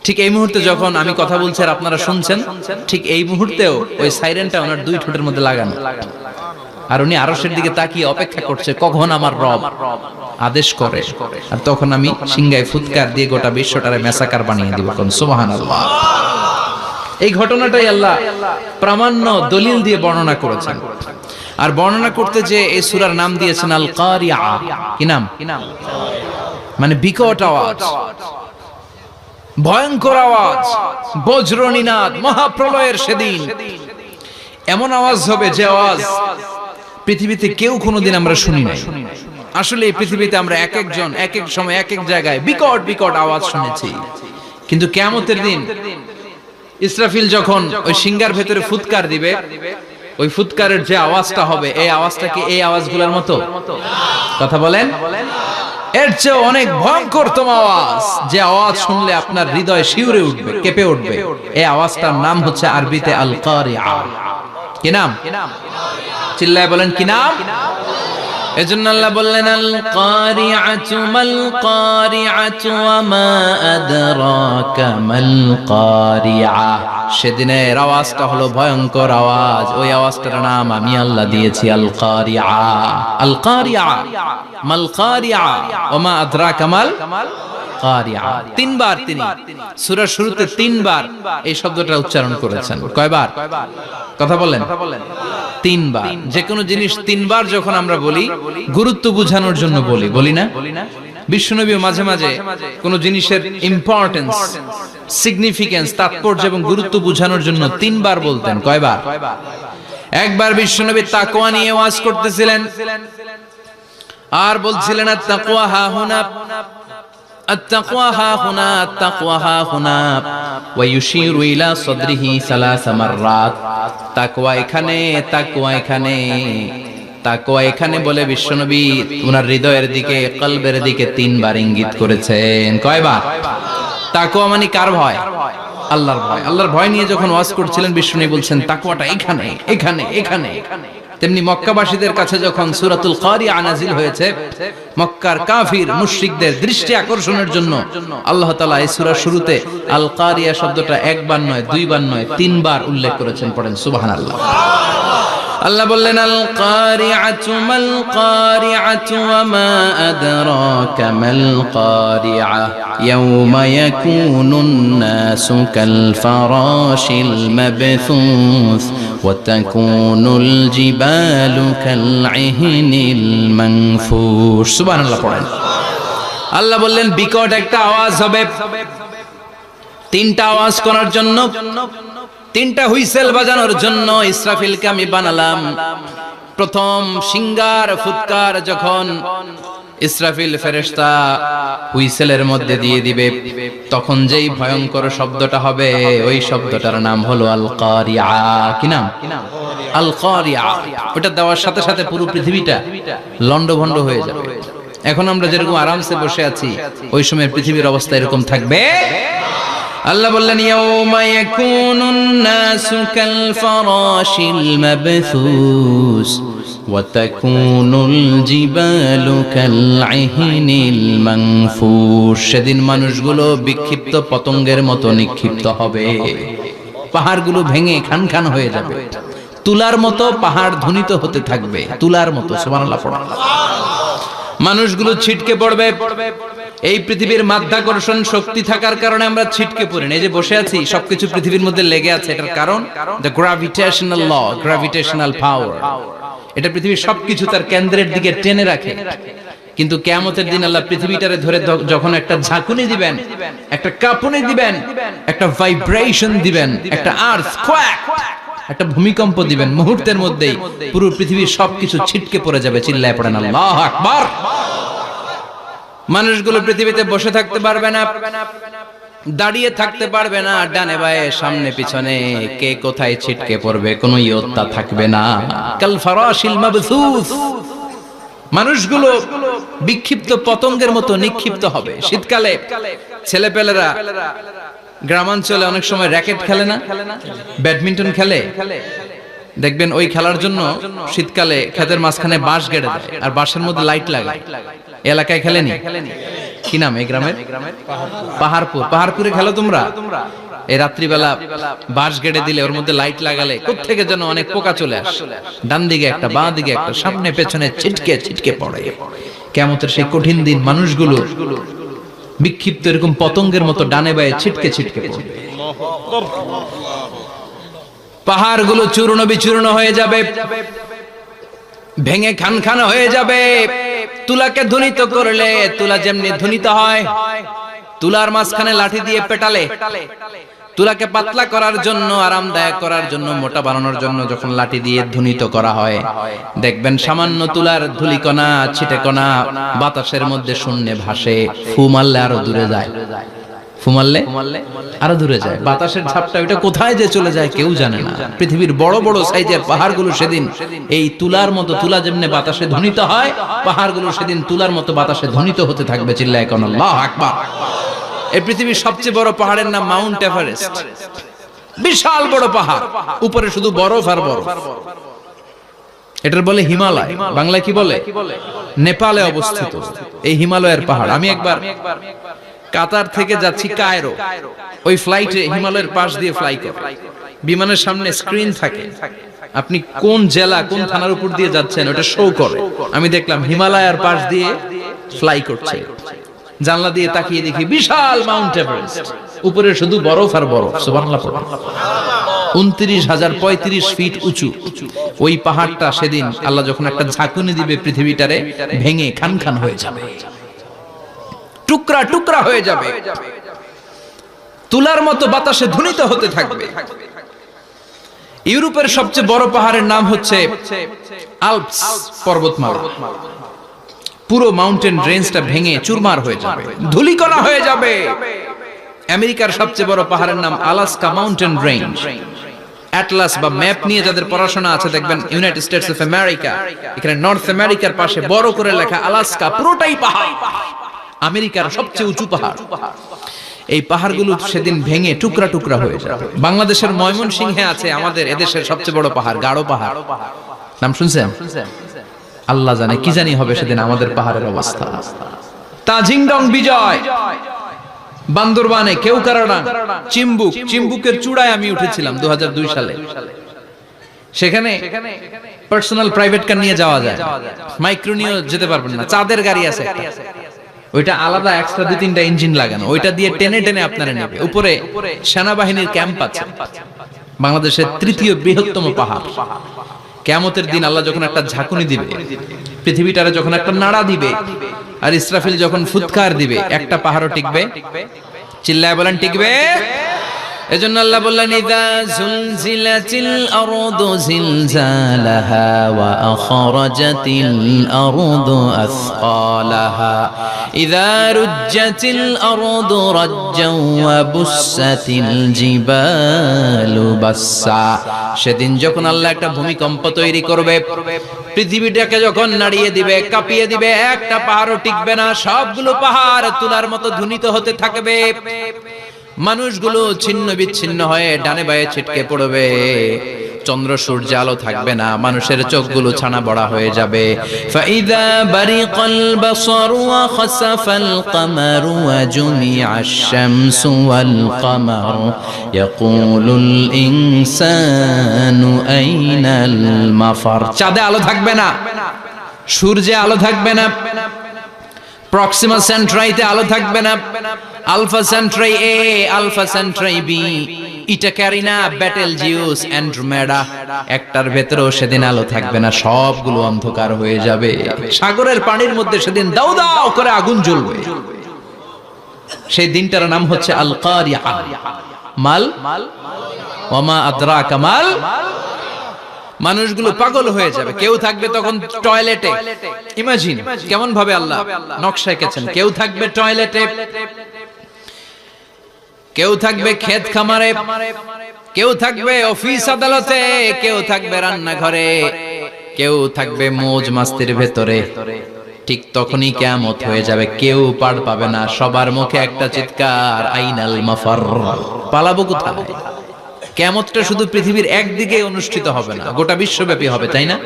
ঠিক এই মুহূর্তে যখন আমি কথা বলছি আর আপনারা শুনছেন, ঠিক এই মুহূর্তেও ওই সাইরেনটা ওনার দুই ঠোঁটের মধ্যে লাগানো, আর উনি আরশের দিকে তাকিয়ে অপেক্ষা করছে কখন আমার রব আদেশ করে, আর তখন আমি সিংহায় ফুৎকার দিয়ে গোটা বিশ্বটারে মেসাকার বানিয়ে দিব। কোন সুবহানাল্লাহ। এই ঘটনাটাই আল্লাহ প্রামাণ্য দলিল দিয়ে বর্ণনা করেছেন। আর বর্ণনা করতে যে এই সূরার নাম দিয়েছেন আল কারিয়া। কি নাম? মানে বিকট আওয়াজ, ভয়ঙ্কর আওয়াজ, বজ্রনিনাদ, মহাপ্রলয়ের সেদিন এমন আওয়াজ হবে যে আওয়াজ পৃথিবীতে কেউ কোনোদিন আমরা শুনি নাই। আসলে এই পৃথিবীতে আমরা এক একজন এক এক সময় এক এক জায়গায় বিকট বিকট আওয়াজ শুনেছি, কিন্তু কিয়ামতের দিন ইসরাফিল যখন ওই সিঙ্গার ভেতরে ফুৎকার দিবে, ওই ফুৎকারের যে আওয়াজটা হবে, এই আওয়াজটা কি এই আওয়াজগুলোর মতো? কথা বলেন। এর চেয়ে অনেক ভয়ঙ্করতম আওয়াজ, যে আওয়াজ শুনলে আপনার হৃদয় শিউরে উঠবে, কেঁপে উঠবে। এই আওয়াজটার নাম হচ্ছে আরবিতে আল কারিয়া। কি নাম? চিল্লায় বলেন কি নাম? এজন্য আল্লাহ বললেন আল কারিআতু মাল কারিআতু ওয়া মা আদরাকা মাল কারিআ। সেদিনের আওয়াজটা হলো ভয়ঙ্কর আওয়াজ। ওই আওয়াজটার নাম আমি আল্লাহ দিয়েছি আল কারিআ। আল কারিআ মাল কারিআ ওয়া মা আদরাকা মাল কারিআ। তিনবার তিনি সূরার শুরুতে তিনবার এই শব্দটা উচ্চারণ করেছেন। কয়বার? কথা বলেন। তিনবার। যে কোনো জিনিস তিনবার যখন আমরা বলি, গুরুত্ব বোঝানোর জন্য বলি, বলি না? বিশ্বনবী মাঝে মাঝে কোন জিনিসের ইম্পর্টেন্স, সিগনিফিকেন্স, তাৎপর্য এবং গুরুত্ব বোঝানোর জন্য তিনবার বলতেন। কয়বার? একবার বিশ্বনবী তাকওয়া নিয়ে ওয়াজ করতেছিলেন আর বলছিলেন আত-তাকওয়া হা হুনা, التقوى ها هنا، التقوى ها هنا، ويشير إلى صدره ثلاث مرات। তাকওয়া এখানে, তাকওয়া এখানে, তাকওয়া এখানে বলে বিশ্বনবী ওনার হৃদয়ের দিকে, কলবের দিকে তিনবার ইঙ্গিত করেছেন। কয়বার? তাকওয়া মানে কার ভয়? আল্লাহর ভয়। আল্লাহর ভয় নিয়ে যখন ওয়াজ করছিলেন বিশ্বনবী বলছেন তাকওয়াটা এখানে, এখানে, এখানে। তেমনি মক্কাবাসীদের কাছে যখন সূরাতুল কারিয়া নাযিল হয়েছে, মক্কার কাফির মুশরিকদের দৃষ্টি আকর্ষণের জন্য আল্লাহ তাআলা এই সূরার শুরুতে আল কারিয়া শব্দটা একবার নয়, দুইবার নয়, তিনবার উল্লেখ করেছেন। পড়েন সুবহানাল্লাহ। আল্লাহ বললেন আল কারিআতু মাল কারিআতু ওয়া মা আদরাকা মাল কারিআ ইয়াওমা ইয়াকুনুন নাসু কাল ফারাশিল মাবথুস ওয়া তাকুনুল জিবালু কাল ইহনিল মানফুশ। সুবহানাল্লাহ পড়েন। আল্লাহ বললেন বিকট একটা আওয়াজ হবে, তিনটা আওয়াজ করার জন্য, তিনটা হুইসেল বাজানোর জন্য ইসরাফিলকে আমি বানালাম। প্রথম সিঙ্গার ফুৎকার যখন ইসরাফিল ফেরেশতা হুইসেলের মধ্যে দিয়ে দিবে, তখন যেই ভয়ঙ্কর শব্দটা হবে ওই শব্দটার নাম হলো আল কারিআ। কি নাম? আল কারিআ। ওটা দেওয়ার সাথে সাথে পুরো পৃথিবীটা লন্ডভন্ড হয়ে যাবে। এখন আমরা যেরকম আরামসে বসে আছি, ওই সময় পৃথিবীর অবস্থা এরকম থাকবে। আল্লাহ বললেন ইয়াউমা ইয়াকুনুন নাসু কাল ফারাশিল মাবথুস ওয়া তাকুনুল জিবালু কাল ইহনিল মানফুশ। সেদিন মানুষগুলো বিক্ষিপ্ত পতঙ্গের মতো নিক্ষিপ্ত হবে, পাহাড়গুলো ভেঙে খান খান হয়ে যাবে, তুলার মতো পাহাড় ধ্বনিত হতে থাকবে, তুলার মতো। সুবহানাল্লাহ পড়ো। মানুষগুলো ছিটকে পড়বে। এই পৃথিবীর মাধ্যাকর্ষণ শক্তি থাকার কারণে আমরা ছিটকে পড়ি না। এই যে বসে আছি, সবকিছু পৃথিবীর মধ্যে লেগে আছে। এটার কারণ দ্য গ্র্যাভিটেশনাল ল, গ্র্যাভিটেশনাল পাওয়ার। এটা পৃথিবীর সবকিছু তার কেন্দ্রের দিকে টেনে রাখে। কিন্তু কিয়ামতের দিন আল্লাহ পৃথিবীটারে ধরে যখন একটা ঝাঁকুনি দিবেন, একটা কাঁপুনি দিবেন, একটা ভাইব্রেশন দিবেন, একটা আর্থকোয়াক, একটা ভূমিকম্প দিবেন, মুহূর্তের মধ্যেই পুরো পৃথিবীর সবকিছু ছিটকে পড়ে যাবে। চিল্লায় পড়েন আল্লাহু আকবার। মানুষগুলো পৃথিবীতে বসে থাকতে পারবে না, দাঁড়িয়ে থাকতে পারবে না, ডানে বায়ে সামনে পিছনে কে কোথায় ছিটকে পড়বে কোনো ইয়ত্তা থাকবে না। কাল ফারাশিল মাবথুস। মানুষগুলো বিক্ষিপ্ত পতঙ্গের মতো নিক্ষিপ্ত হবে। শীতকালে ছেলেপেলেরা গ্রামাঞ্চলে অনেক সময় র্যাকেট খেলে না, ব্যাডমিন্টন খেলে, দেখবেন ওই খেলার জন্য শীতকালে ক্ষেতের মাঝখানে বাঁশ গেড়ে দেয় আর বাঁশের মধ্যে লাইট লাগায়। এলাকায় খেলেনি? কি নাম এই গ্রামের? পাহাড়পুর। পাহাড়পুরে খেলো তোমরা? এই রাত্রিবেলা বাঁশ গেড়ে দিলে ওর মধ্যে লাইট লাগালে কোত্থেকে যেন অনেক পোকা চলে আসে, ডান দিকে একটা, বাঁ দিকে একটা, সামনে পেছনে ছিটকে ছিটকে পড়ে। কিয়ামতের সেই কঠিন দিন মানুষগুলো বিক্ষিপ্ত এরকম পতঙ্গের মতো ডানে বায়ে ছিটকে ছিটকে পড়বে। পাহাড়গুলো চূর্ণ বিচূর্ণ হয়ে যাবে, ভেঙে খান খান হয়ে যাবে। তুলাকে ধ্বনিত করলে তুলা যেমনি ধ্বনিত হয়, তুলার মাঝখানে লাঠি দিয়ে পেটালে, তুলাকে পাতলা করার জন্য, আরামদায়ক করার জন্য, মোটা বানানোর জন্য যখন লাঠি দিয়ে ধ্বনিত করা হয়, দেখবেন সামান্য তুলার ধুলিকণা ছিটেকণা বাতাসের মধ্যে শূন্যে ভাসে। ফু মারলে আরো দূরে যায়, ফু মারলে আরো দূরে যায়। বাতাসের ঝাপটা ওটা কোথায় যে চলে যায় কেউ জানে না। পৃথিবীর বড় বড় সাইজের পাহাড়গুলো সেদিন এই তুলার মতো, তুলা যেমনি বাতাসে ধ্বনিত হয়, পাহাড়গুলো সেদিন তুলার মতো বাতাসে ধ্বনিত হতে থাকবে। চিল্লায় কোন আল্লাহু আকবার। এই পৃথিবীর সবচেয়ে বড় পাহাড়ের নাম মাউন্ট এভারেস্ট। বিশাল বড় পাহাড়, উপরে শুধু বরফ আর বরফ। এটার বলে হিমালয়। বাংলায় কি বলে? নেপালে অবস্থিত এই হিমালয়ের পাহাড়। আমি একবার কাতার থেকে যাচ্ছি কায়রো, ওই ফ্লাইটে হিমালয়ের পাশ দিয়ে ফ্লাই করে, বিমানের সামনে স্ক্রিন থাকে, আপনি কোন জেলা কোন থানার উপর দিয়ে যাচ্ছেন ওটা শো করে। আমি দেখলাম হিমালয়ের পাশ দিয়ে ফ্লাই করছে। জানলা দিয়ে তাকিয়ে দেখি বিশাল মাউন্ট এভারেস্ট, উপরে শুধু বরফ আর বরফ। সুবহানাল্লাহ। 29,035 ফিট উঁচু ওই পাহাড়টা সেদিন আল্লাহ যখন একটা ঝাঁকুনি দিবে পৃথিবীটারে ভেঙে খান খান হয়ে যাবে, টুকরা টুকরা হয়ে যাবে, তুলার মতো বাতাসে ধ্বনিত হতে থাকবে। ইউরোপের সবচেয়ে বড় পাহাড়ের নাম হচ্ছে আল্পস পর্বতমালা। পুরো মাউন্টেন রেঞ্জটা ভেঙে চুরমার হয়ে যাবে, ধূলিকণা হয়ে যাবে। আমেরিকার সবচেয়ে বড় পাহাড়ের নাম আলাস্কা মাউন্টেন রেঞ্জ। অ্যাটলাস বা ম্যাপ নিয়ে যাদের পড়াশোনা আছে দেখবেন ইউনাইটেড স্টেটস অফ আমেরিকা, এখানে নর্থ আমেরিকার পাশে বড় করে লেখা আলাস্কা, পুরোটাই পাহাড়, আমেরিকার সবচেয়ে উঁচু পাহাড়। এই পাহাড়গুলো সেদিন ভেঙে টুকরা টুকরা হয়ে যাবে। বাংলাদেশের ময়মনসিংহে আছে আমাদের এদেশের সবচেয়ে বড় পাহাড়, গাঢ় পাহাড়। নাম শুনছেন? আল্লাহ জানে কি জানি হবে সেদিন আমাদের পাহাড়ের অবস্থা। তাজিংডং বিজয়, বান্দরবানে কেউকারানা, চিম্বুকের চূড়ায় আমি উঠেছিলাম 2002 সালে। সেখানে পার্সোনাল প্রাইভেট কার নিয়ে যাওয়া যায়, মাইক্রো নিয়েও যেতে পারবেন না, চাঁদের গাড়ি আছে একটা। ওইটা আলাদা এক্সট্রা 2-3টা ইঞ্জিন লাগানো, ওইটা দিয়ে টেনে টেনে আপনারা নেবে। উপরে সেনাবাহিনীর ক্যাম্প আছে, বাংলাদেশের 3য় বৃহত্তম পাহাড়। কিয়ামতের দিন আল্লাহ যখন একটা ঝাঁকুনি দিবে, পৃথিবীটারে যখন একটা নাড়া দিবে, আর ইসরাফিল যখন ফুৎকার দিবে, একটা পাহাড়ও টিকবে? চিল্লায় বলেন টিকবে? এজন্য আল্লাহ বললেন ইযা যুলজিলাতিল আরদু জিলজালাহা ওয়া আখরাজাতিল আরদু আসকালাহা ইযা রুজ্জাতিল আরদু রাজ্জাও ওয়া বুসাতিল জিবালু বাসসা। সেদিন যখন আল্লাহ একটা ভূমিকম্প তৈরি করবে, পৃথিবীটাকে যখন নাড়িয়ে দিবে, কাঁপিয়ে দিবে, একটা পাহাড়ও টিকবে না, সবগুলো পাহাড় তুলার মতো ধ্বনিত হতে থাকবে। মানুষগুলো ছিন্ন বিচ্ছিন্ন হয়ে ডানে বায়ে ছিটকে পড়বে, চন্দ্র সূর্য আলো থাকবে না, মানুষের চোখগুলো ছানা বড়া হয়ে যাবে। ফাইদা বারিকাল বাসারু ওয়া খাসাফাল কামারু ওয়া জুমিআশ শামসু ওয়াল কামার ইয়াকুলুল ইনসানু আইনাল মাফার। চাঁদে আলো থাকবে না, সূর্যে আলো থাকবে না, প্রক্সিমা সেন্ট্রাইতে আলো থাকবে না, আলফা সেন্ট্রাই এ, আলফা সেন্ট্রাই বি, ইটা ক্যারিনা, ব্যাটেল জিউস, অ্যান্ড্রোমেডা, একটার ভেতরেও সেদিন আলো থাকবে না, সবগুলো অন্ধকার হয়ে যাবে। সাগরের পানির মধ্যে সেদিন দাউ দাউ করে আগুন জ্বলবে। সেই দিনটার নাম হচ্ছে আল কারিআ। মাল ওয়া মা আদরাকা মাল। মানুষগুলো পাগল হয়ে যাবে। কেউ থাকবে তখন টয়লেটে, ইমাজিন কেমন ভাবে আল্লাহ নকশা এঁকেছেন। কেউ থাকবে টয়লেটে, কেউ থাকবে ক্ষেত খামারে, কেউ থাকবে অফিস আদালতে, কেউ থাকবে রান্নাঘরে, কেউ থাকবে মৌজ মাস্তির ভেতরে। ঠিক তখনই কিয়ামত হয়ে যাবে, কেউ পার পাবে না, সবার মুখে একটা চিৎকার, আইনাল মাফার। পালাবো কোথায়? কিয়ামতটা শুধু পৃথিবীর একদিকে অনুষ্ঠিত হবে না, গোটা বিশ্বব্যাপী হবে, তাই না?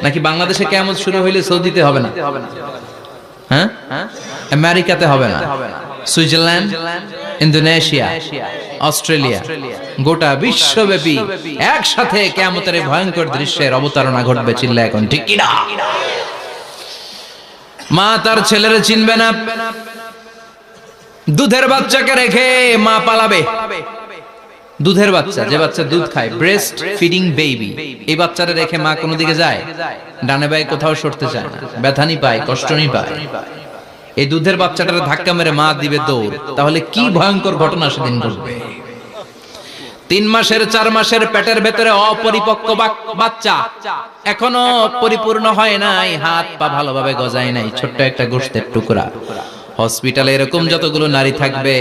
নাকি বাংলাদেশে কিয়ামত শুরু হইলে সৌদিতে হবে না? হ্যাঁ, আমেরিকাতে হবে না, সুইজারল্যান্ড, ইন্দোনেশিয়া, অস্ট্রেলিয়া, গোটা বিশ্বব্যাপী একসাথে কিয়ামতের ভয়ঙ্কর দৃশ্যের অবতারণা ঘটবে। চিল্লা এখন ঠিক কি না? মা তার ছেলেরে চিনবে না, দুধের বাচ্চাকে রেখে মা পালাবে। দুধের বাচ্চা, যে বাচ্চা দুধ খায়, ব্রেস্ট ফিডিং বেবি, এই বাচ্চাটা রেখে মা কোনো দিকে যায়? ডানে বায়ে কোথাও সরতে চায় না, ব্যথানি পায়, কষ্টনি পায়। এই দুধের বাচ্চাটারে ধাক্কা মেরে মা দিবে দৌড়। তাহলে কি ভয়ঙ্কর ঘটনা সেদিন ঘটবে। 3 মাসের 4 মাসের পেটের ভেতরে অপরিপক্ক বাচ্চা, এখনো পরিপূর্ণ হয় নাই, হাত পা ভালোভাবে গজায় নাই, ছোট্ট একটা গোশতের টুকরা। হসপিটালে এরকম যতগুলো নারী থাকবে,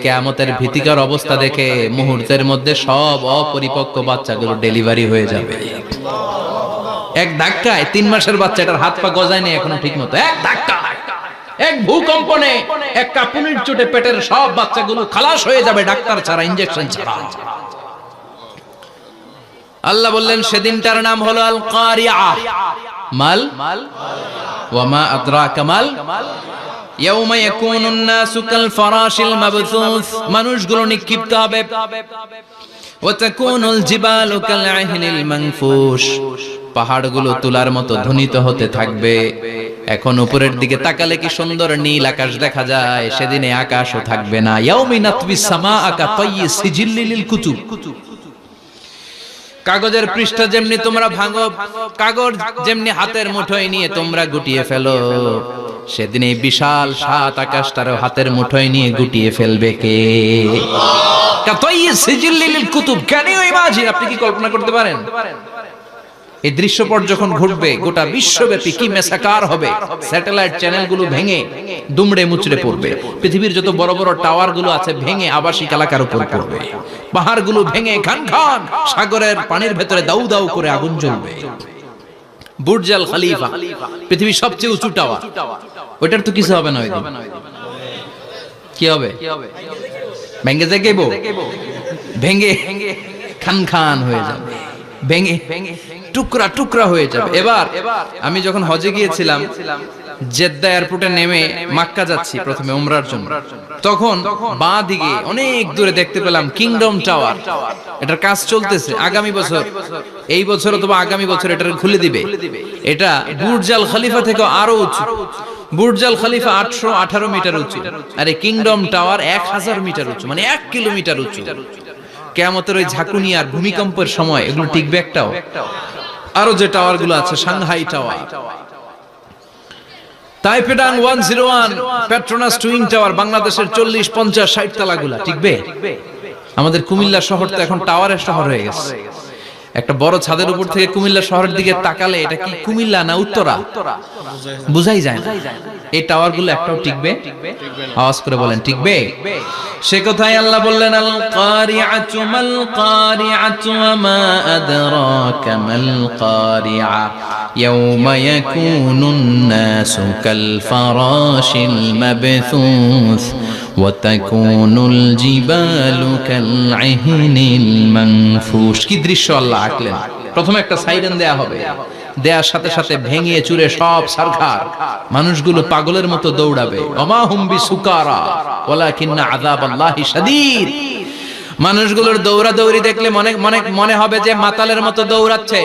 কিয়ামতের ভীতিকর অবস্থা দেখে মুহূর্তের মধ্যে সব অপরিপক্ক বাচ্চাগুলো ডেলিভারি হয়ে যাবে। এক ধাক্কায় 3 মাসের বাচ্চাটার হাত পা গজায় নেই এখনো ঠিক মতো, এক ধাক্কায়, এক ভূকম্পনে, এক কাঁপুনির চোটে পেটের সব বাচ্চাগুলো খালাস হয়ে যাবে, ডাক্তার ছাড়া, ইনজেকশন ছাড়া। আল্লাহ বললেন সেদিনটার নাম হলো আল কারিআ। মাল ওয়া মা আদরাকা মাল। ইয়াউমা ইয়াকুনুন নাসু কাল ফারাশিল মাবথুস, মানুষগুলো নিক্ষিপ্ত হবে। ওয়া তাকুনুল জিবালু কাল আহিনিল মানফুশ, পাহাড়গুলো তুলার মতো ধ্বনিত হতে থাকবে। এখন উপরের দিকে তাকালে কি সুন্দর নীল আকাশ দেখা যায়, সেদিনে আকাশও থাকবে না। ইয়াউমি নাতবিস সামাআ কা তাইয়্যি সিজিল্লি লিল কুতুব, কাগজের পৃষ্ঠা যেমনি তোমরা ভাঙো, কাগজ যেমনি হাতের মুঠোয় নিয়ে তোমরা গুটিয়ে ফেলো, সেদিন এই বিশাল 7 আকাশটারও হাতের মুঠোয় নিয়ে গুটিয়ে ফেলবে কে? কাতাইয়্যি সিজিল্লি লিল কুতুব। Can you imagine? আপনি কি কল্পনা করতে পারেন? এই দৃশ্যপট যখন ঘটবে, গোটা বিশ্বব্যাপী কি মেসাকার হবে। স্যাটেলাইট চ্যানেলগুলো ভেঙে দুমড়ে মুচড়ে পড়বে, পৃথিবীর যত বড় বড় টাওয়ার গুলো আছে ভেঙে আবাসিক এলাকার উপর পড়বে, পাহাড়গুলো ভেঙে খান খান সাগরের পানির ভেতরে দাউ দাউ করে আগুন জ্বলবে। বুর্জ আল খলিফা, পৃথিবীর সবচেয়ে উঁচু টাওয়ার, ওইটার তো কিছু হবে না। ওই দিন কি হবে? ভেঙে যাইব, ভেঙে খান খান হয়ে যাবে, ভেঙে টুকরা টুকরা হয়ে যাবে। এবার আমি যখন হজে গিয়েছিলাম, জেদ্দা এয়ারপোর্টে নেমে মক্কা যাচ্ছি প্রথমে উমরার জন্য, তখন বাঁ দিকে অনেক দূরে দেখতে পেলাম কিংডম টাওয়ার। এটার কাজ চলতেছে, আগামী বছর, এই বছর অথবা আগামী বছর এটা খুলে দিবে। এটা বুর্জ আল খলিফা থেকে আরো উঁচু। বুর্জ আল খলিফা 818 মিটার উঁচু, আর এই কিংডম টাওয়ার 1000 মিটার উঁচু, মানে 1 কিলোমিটার উঁচু। কিয়ামতের ওই ঝাঁকুনি আর ভূমিকম্পের সময় এগুলো টিকবে একটাও? আরো যে টাওয়ার গুলো আছে, Shanghai tower, Taipei 101, Petronas twin tower, বাংলাদেশের 40, 50, 60 তলাগুলা টিকবে? আমাদের কুমিল্লা শহর তো এখন টাওয়ারের শহর হয়ে গেছে। একটা বড় ছাদের উপর থেকে কুমিল্লা শহরের দিকে তাকালে এটা কি কুমিল্লা না উত্তরা বুঝাই যায় না। এই টাওয়ার গুলো একটাও টিকবে? আওয়াজ করে বলেন, টিকবে? সে কথাই আল্লাহ বললেন, আল কারিআতু মাল কারিআতু ওয়া মা আদরাকা মাল কারিআ ইয়াওমা ইয়াকুনুন নাসু কাল ফারাশিল মাবথুস ওয়া তাকুনুল জিবালু কাল ইহনিল মানফুশ। কি দৃশ্য আল্লাহ আঁকলেন! প্রথমে একটা সাইরেন দেয়া হবে, দেয়ার সাথে সাথে ভেঙে চুরে সব সারখার, মানুষগুলো পাগলের মতো দৌড়াবে। ওমা হুম বিসুকারা ওয়ালাকিন্না আযাবাল্লাহি শাদীদ। মানুষগুলোর দৌড়াদৌড়ি দেখলে মনে হবে যে মাতালের মতো দৌড়াচ্ছে,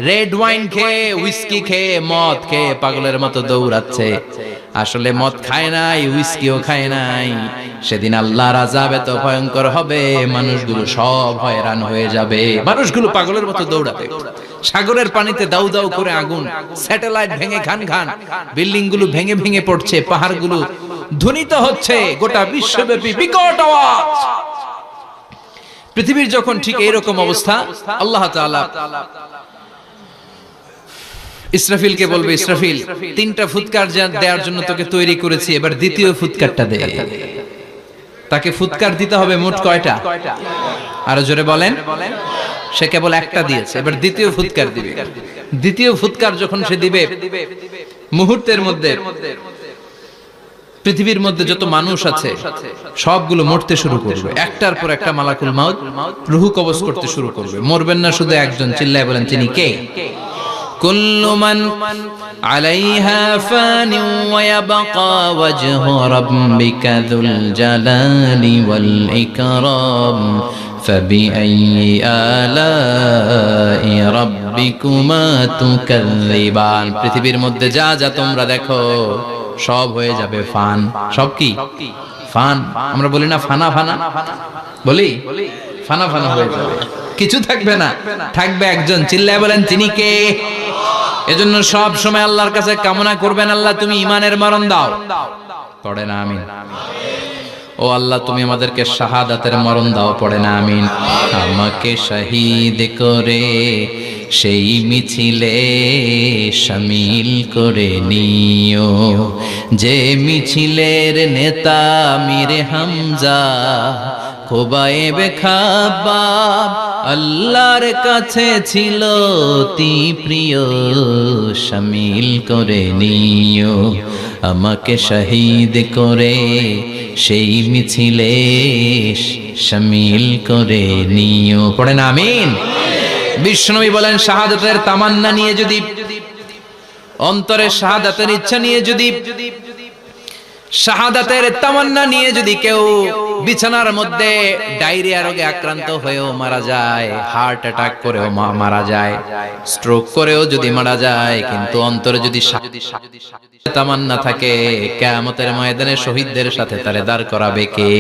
রেড ওয়াইন খেয়ে, হুইস্কি খেয়ে, মদ খেয়ে পাগলের মতো দৌড়াচ্ছে। আসলে মদ খায় নাই, হুইস্কিও খায় নাই। সেদিন আল্লাহর আযাব এত ভয়ঙ্কর হবে, মানুষগুলো সব হয়রান হয়ে যাবে, মানুষগুলো পাগলের মতো দৌড়াবে। সাগরের পানিতে দাউ দাউ করে আগুন, স্যাটেলাইট ভেঙে খান খান, বিল্ডিং গুলো ভেঙে ভেঙে পড়ছে, পাহাড়গুলো ধ্বনিত হচ্ছে, গোটা বিশ্বব্যাপী বিকট আওয়াজ। পৃথিবীর যখন ঠিক এইরকম অবস্থা, আল্লাহ তাআলা ইসরাফিলকে বলবে, ইসরাফিল, 3টা ফুৎকার দেওয়ার জন্য তোকে তৈরি করেছি, এবার দ্বিতীয় ফুৎকারটা দে। তাকে ফুৎকার দিতে হবে মোট কয়টা? আরো জোরে বলেন। সে কেবল একটা দিয়েছে, এবার দ্বিতীয় ফুৎকার দিবে। দ্বিতীয় ফুৎকার যখন সে দিবে, মুহূর্তের মধ্যে পৃথিবীর মধ্যে যত মানুষ আছে সবগুলো মরতে শুরু করবে। একটার পর একটা মালাকুল মাউত রূহ কবজ করতে শুরু করবে। মরবেন না শুধু একজন, চিল্লায় বলেন, তিনি কে? কুল্লু মান আলাইহা ফানি ওয়া ইয়াবকা ওয়াজহু রাব্বিকা যুল জালালি ওয়াল ইকরাম ফাবিআইয়ি আলাই রাব্বিকুমা তুকাযযিবান। পৃথিবীর মধ্যে যা যা তোমরা দেখো সব হয়ে যাবে ফান। সব কি? ফান। আমরা বলি না ফানা ফানা, বলি ফানা ফানা হয়ে যাবে, কিছু থাকবে না, থাকবে একজন। চিল্লায় বলেন, তিনি কে? এজন্য সব সময় আল্লাহর কাছে কামনা করবেন, আল্লাহ তুমি ঈমানের মরণ দাও। পড়ে না আমিন? ও আল্লাহ তুমি আমাদেরকে শাহাদাতের মরণ দাও। পড়ে না আমিন? আমাকে শহীদ করে সেই মিছিলে শামিল করে নিও, যে মিছিলের নেতা মীরে হামজা খোবায়েবে খাব্বাব আল্লাহর কাছে ছিল অতি প্রিয়, শামিল করে নিও। আমাকে শহীদ করে সেই মিছিলে শামিল করে নিও। পড়েন আমিন? বিশ্বনবী বলেন, শাহাদাতের তামান্না নিয়ে যদি, অন্তরে শাহাদাতের ইচ্ছা নিয়ে যদি, শাহাদাতের তামান্না নিয়ে যদি কেউ বিছানার মধ্যে ডায়রিয়া রোগে আক্রান্ত হয়েও মারা যায়, হার্ট অ্যাটাক করেও মারা যায়, স্ট্রোক করেও যদি মারা যায়, কিন্তু অন্তরে যদি তামান্না থাকে, কিয়ামতের ময়দানে শহীদদের সাথে তারে দাঁড় করাবে কে?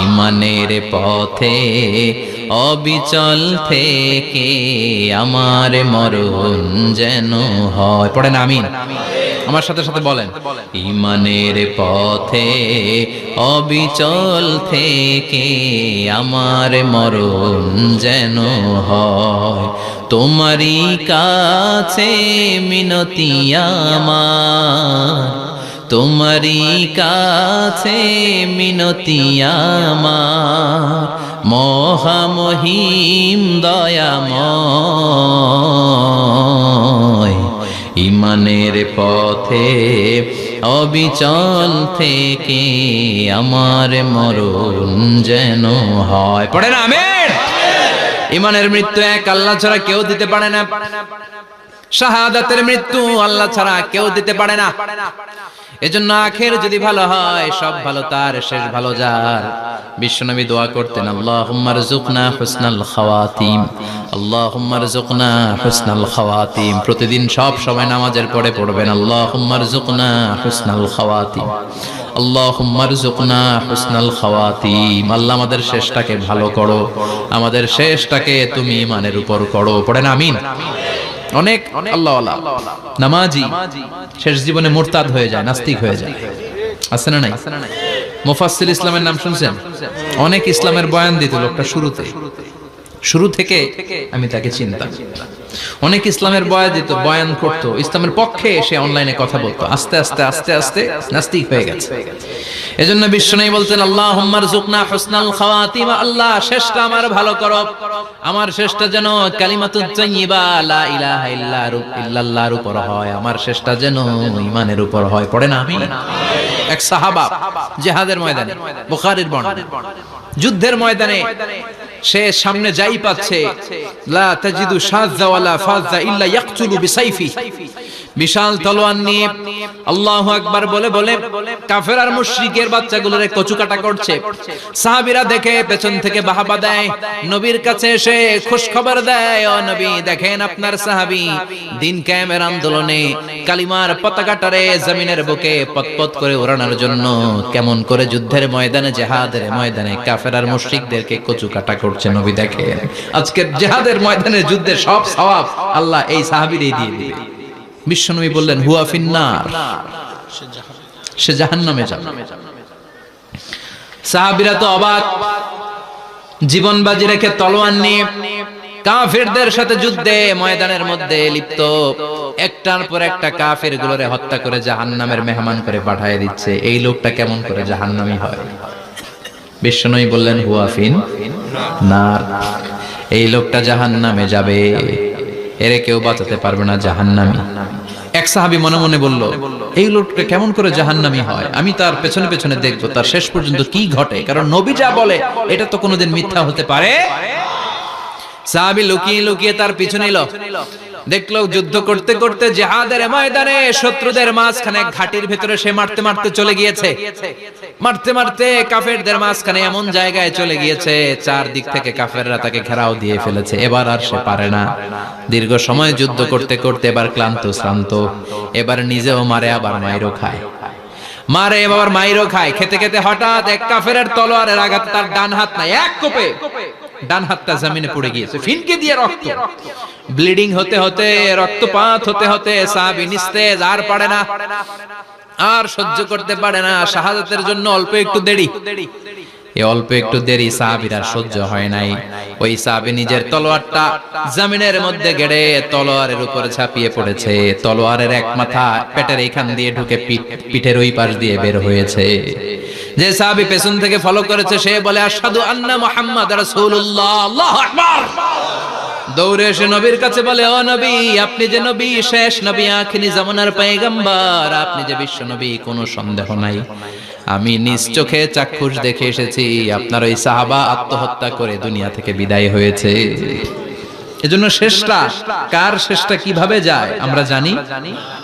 ঈমানের পথে অবিচল থেকে আমার মরণ যেন হয়। পড়েন আমিন? আমার সাথে সাথে বলেন, ঈমানের পথে অবিচল থেকে আমার মরণ যেন হয়। তোমারই কাছে মিনতি আমার, তোমারই কাছে মিনতি আমার, মহামহিম দয়াময়। ঈমানের পথে অবিচল থেকে আমার মরণ যেন হয়। পড়ে না আমিন? ঈমানের মৃত্যু এক আল্লাহ ছাড়া কেউ দিতে পারে না। শাহাদাতের মৃত্যু আল্লাহ ছাড়া কেউ দিতে পারে না। এজন্য আখের যদি ভালো হয়, সব ভালো তার, শেষ ভালো যার। বিশ্বনবী দোয়া করতেন, আল্লাহুম্মা রযুকনা হুসনাল খাওয়াতিম, আল্লাহুম্মা রযুকনা হুসনাল খাওয়াতিম। প্রতিদিন সব সময় নামাজের পরে পড়বেন, আল্লাহুম্মা রযুকনা হুসনাল খাওয়াতিম, আল্লাহুম্মা রযুকনা হুসনাল খাওয়াতিম। আল্লাহ আমাদের শেষটাকে ভালো করো, আমাদের শেষটাকে তুমি ঈমানের উপর করো। পড়েন আমিন। অনেক আল্লাহওয়ালা নামাজি শেষ জীবনে মুরতাদ হয়ে যায়, নাস্তিক হয়ে যায়, আছে না নাই? মুফাসসির ইসলামের নাম শুনছেন? অনেক ইসলামের বয়ান দিত লোকটা শুরু থেকে আমি তাকে চিনতাম। অনেক ইসলামের বয়ান করতো, ইসলামের পক্ষে সে অনলাইনে কথা বলতো। আস্তে আস্তে আস্তে আস্তে নাস্তিক হয়ে গেছে। এজন্য বিশ্বনবী বলতেন, আল্লাহুম্মা রযুকনা হুসনাল খাওয়াতিম, আল্লাহ শেষটা আমার ভালো করো, আমার শেষটা যেন কালিমাতুত তাইয়্যিবা লা ইলাহা ইল্লাল্লাহর উপর হয়, আমার শেষটা যেন ঈমানের উপর হয়। পড়েন আমিন। এক সাহাবা জিহাদের ময়দানে, বুখারীর বর্ণনা, যুদ্ধের ময়দানে সে সামনে যাই পাচ্ছে, লা তাজিদু শাযযা ওয়ালা ফাযযা ইল্লা ইয়াকতুলু বিসাইফি, বিশাল তলোয়ার নিয়ে আল্লাহু আকবার বলে বলে কাফের আর মুশরিকের বাচ্চাগুলোরে কচুকাটা করছে। সাহাবীরা দেখে পেছন থেকে বাহাবা দেয়, নবীর কাছে এসে খুশ খবর দেয়, ও নবী দেখেন আপনার সাহাবী দিন কায়েমের আন্দোলনে কালিমার পতাকাটারে জমিনের বুকে পতপত করে ওড়ানোর জন্য কেমন করে যুদ্ধের ময়দানে, জিহাদের ময়দানে কাফের আর মুশরিকদেরকে কচুকাটা করছে। নবী দেখেন আজকের জিহাদের ময়দানে যুদ্ধের সব সওয়াব আল্লাহ এই সাহাবীরই দিয়ে দিবে। বিশ্বনবী বললেন, হুয়া ফিন্নার, সে জাহান্নামে যাবে। সাহাবীরা তো অবাক, জীবন বাজি রেখে তলোয়ার নিয়ে কাফেরদের সাথে যুদ্ধে ময়দানের মধ্যে লিপ্ত, একটার পর একটা কাফের গুলোরে হত্যা করে জাহান্নামের মেহমান করে পাঠিয়ে দিচ্ছে। এই লোকটা কেমন করে জাহান্নামী হয়? বিশ্বনবী বললেন, হুয়া ফিন্নার, এই লোকটা জাহান্নামে যাবে, এরে কেউ বাঁচাতে পারবে না, জাহান্নামী। এক সাহাবী মনে মনে বলল, এই লোকটা কেমন করে জাহান্নামী হয়, আমি তার পেছনে পেছনে দেখবো তার শেষ পর্যন্ত কি ঘটে, কারণ নবী যা বলে এটা তো কোনোদিন মিথ্যা হতে পারে। সাহাবী লুকিয়ে লুকিয়ে তার পিছনে এলো, দেখলো যুদ্ধ করতে করতে জিহাদের ময়দানে শত্রুদের মাঝখানে ঘাটির ভিতরে সে মারতে মারতে চলে গিয়েছে, মারতে মারতে কাফেরদের মাঝখানে এমন জায়গায় চলে গিয়েছে চারদিক থেকে কাফেররা তাকে ঘেরাও দিয়ে ফেলেছে। এবার আর সে পারে না, দীর্ঘ সময় যুদ্ধ করতে করতে এবার ক্লান্ত শ্রান্ত, এবার নিজেও মারে আবার মাইরও খায়, মারে এবার মাইরও খায়। খেতে খেতে হঠাৎ এক কাফেরের তলোয়ারের আঘাতে তার ডান হাত নাই, এক কোপে ডান হাতটা জমিনে পড়ে গিয়েছে, ফিনকে দিয়ে রক্ত, ব্লিডিং হতে হতে, রক্তপাত হতে হতে সাহাবী নিস্তেজ, আর পারে না, আর সহ্য করতে পারে না। শাহাদাতের জন্য অল্প একটু দেরি, এই অল্প একটু দেরি সাহাবীর আর সহ্য হয় নাই। ওই সাহাবী নিজের তলোয়ারটা জমিনের মধ্যে গেড়ে তলোয়ারের উপরে ঝাঁপিয়ে পড়েছে। তলোয়ারের এক মাথা পেটের এইখান দিয়ে ঢুকে পিঠের ওই পাশ দিয়ে বের হয়েছে। যে সাহাবী পেছন থেকে ফলো করেছে সে বলে, আশহাদু আন্না মুহাম্মাদ রাসূলুল্লাহ, আল্লাহু আকবার। দৌড়ে এসে নবীর কাছে বলে, ও নবী, আপনি যে নবী, শেষ নবী, আখিরি জামানার পয়গম্বর, আপনি যে বিশ্ব নবী, কোনো সন্দেহ নাই, আমি নিজ চোখে চাক্ষুষ দেখে এসেছি আপনার ওই সাহাবা আত্মহত্যা করে দুনিয়া থেকে বিদায় হয়েছে। এজন্য শেষটা কার, শেষটা কিভাবে যায় আমরা জানি।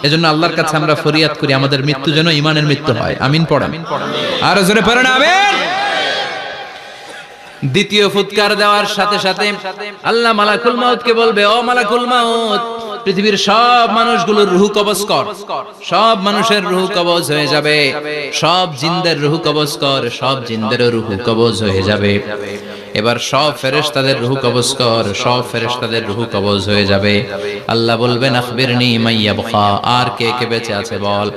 এজন্য আল্লাহর কাছে আমরা ফরিয়াদ করি আমাদের মৃত্যু যেন ঈমানের মৃত্যু হয়। আমিন পড়েন, আর জোরে পড়েন আমিন। দ্বিতীয় ফুৎকার দেওয়ার সাথে সাথে আল্লাহ মালাকুল মাউতকে বলবে, ও মালাকুল মাউত, পৃথিবীর সব মানুষগুলোর রূহ কবজ কর, সব মানুষের রূহ কবজ হয়ে যাবে, সব জিনদের রূহ কবজ কর, সব জিনদেরও রূহ কবজ হয়ে যাবে। এবার সব ফেরেশতাদের রূহ কবজ কর, সব ফেরেশতাদের রূহ কবজ হয়ে যাবে। আল্লাহ বলবেন, আখবিরনি মাইয়াবকা, আর কে কে বেঁচে আছে বল।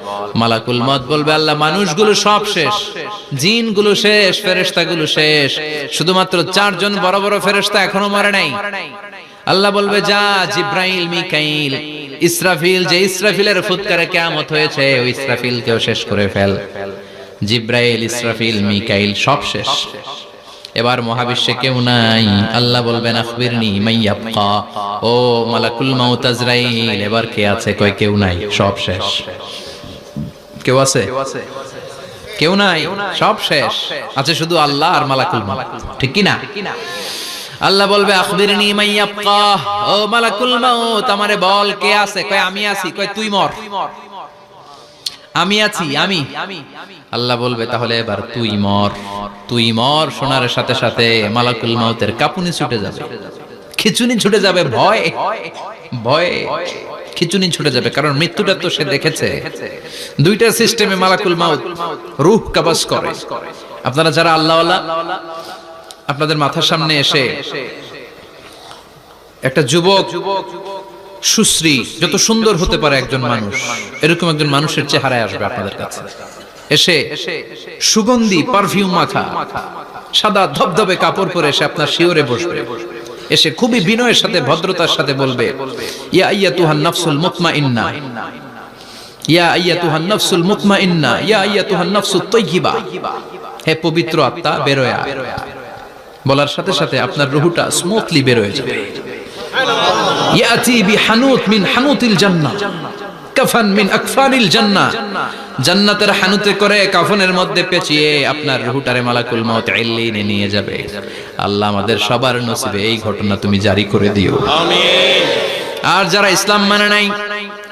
মালাকুল মউত বলবে, আল্লাহ মানুষগুলো সব শেষ, জিনগুলো শেষ, ফেরেশতাগুলো শেষ, শুধুমাত্র চারজন বড় বড় ফেরেশতা এখনো মরে নাই। আল্লাহ বলবে, যা জিব্রাইল, মিকাইল, ইসরাফিল, যে ইসরাফিলের ফুৎকারে কিয়ামত হয়েছে ওই ইসরাফিলকেও শেষ করে ফেল। জিব্রাইল, ইসরাফিল, মিকাইল সব শেষ, এবার মহাবিশ্বে কেউ নাই। আল্লাহ বলবেন, আখবিরনি মাইয়াবকা, ও মালাকুল মাউত আজরাইল, এবার কে আছে? কয় কেউ নাই, সব শেষ। কেউ আছে? কেউ নাই, সব শেষ, আছে শুধু আল্লাহ আর মালাকুল মাউত, ঠিক কি না? আল্লাহ বলবে আখবিরনি মাইয়াবকা, ও মালাকুল মাউত আমারে বল কে আছে? কয় আমি আছি। কয় তুই মর। আমি আছি, আমি। আল্লাহ বলবে তাহলে এবার তুই মর। তুই মর শোনার সাথে সাথে মালাকুল মাউতের কাঁপুনি ছুটে যাবে, খিচুনি ছুটে যাবে, ভয় ভয় খিচুনি ছুটে যাবে, কারণ মৃত্যুটা তো সে দেখেছে। দুইটা সিস্টেমে মালাকুল মাউত রূহ কবজ করে। আপনারা যারা আল্লাহওয়ালা, আপনাদের মাথার সামনে এসে একটা যুবক সুশ্রী, যত সুন্দর হতে পারে একজন মানুষ, এরকম একজন মানুষের চেহারায় আসবে আপনাদের কাছে, এসে সুগন্ধি পারফিউম মাখা সাদা ধবধবে কাপড় পরে এসে আপনার শিওরে বসবে, এসে খুবই বিনয়ের সাথে ভদ্রতার সাথে বলবে, ইয়া আইয়াতুহান নাফসুল মুতমাইন্না, ইয়া আইয়াতুহান নাফসুল মুতমাইন্না, ইয়া আইয়াতুহান নাফসুত তাইয়্যিবা, হে পবিত্র আত্মা বের হয়ে আয়। বলার সাথে সাথে আপনার রূহটা স্মুথলি বের হয়ে যাবে। ইয়াতি বিহানুত মিন হানুতিল জান্নাহ, কাফান মিন আকফানিল জান্নাহ, জান্নাতের হানুতে করে কাফনের মধ্যে পেঁচিয়ে আপনার রূহটারে মালাকুল মাউত ইল্লিনে নিয়ে যাবে। আল্লাহ আমাদের সবার নসিবে এই ঘটনা তুমি জারি করে দিও, আমিন। আর যারা ইসলাম মানে নাই,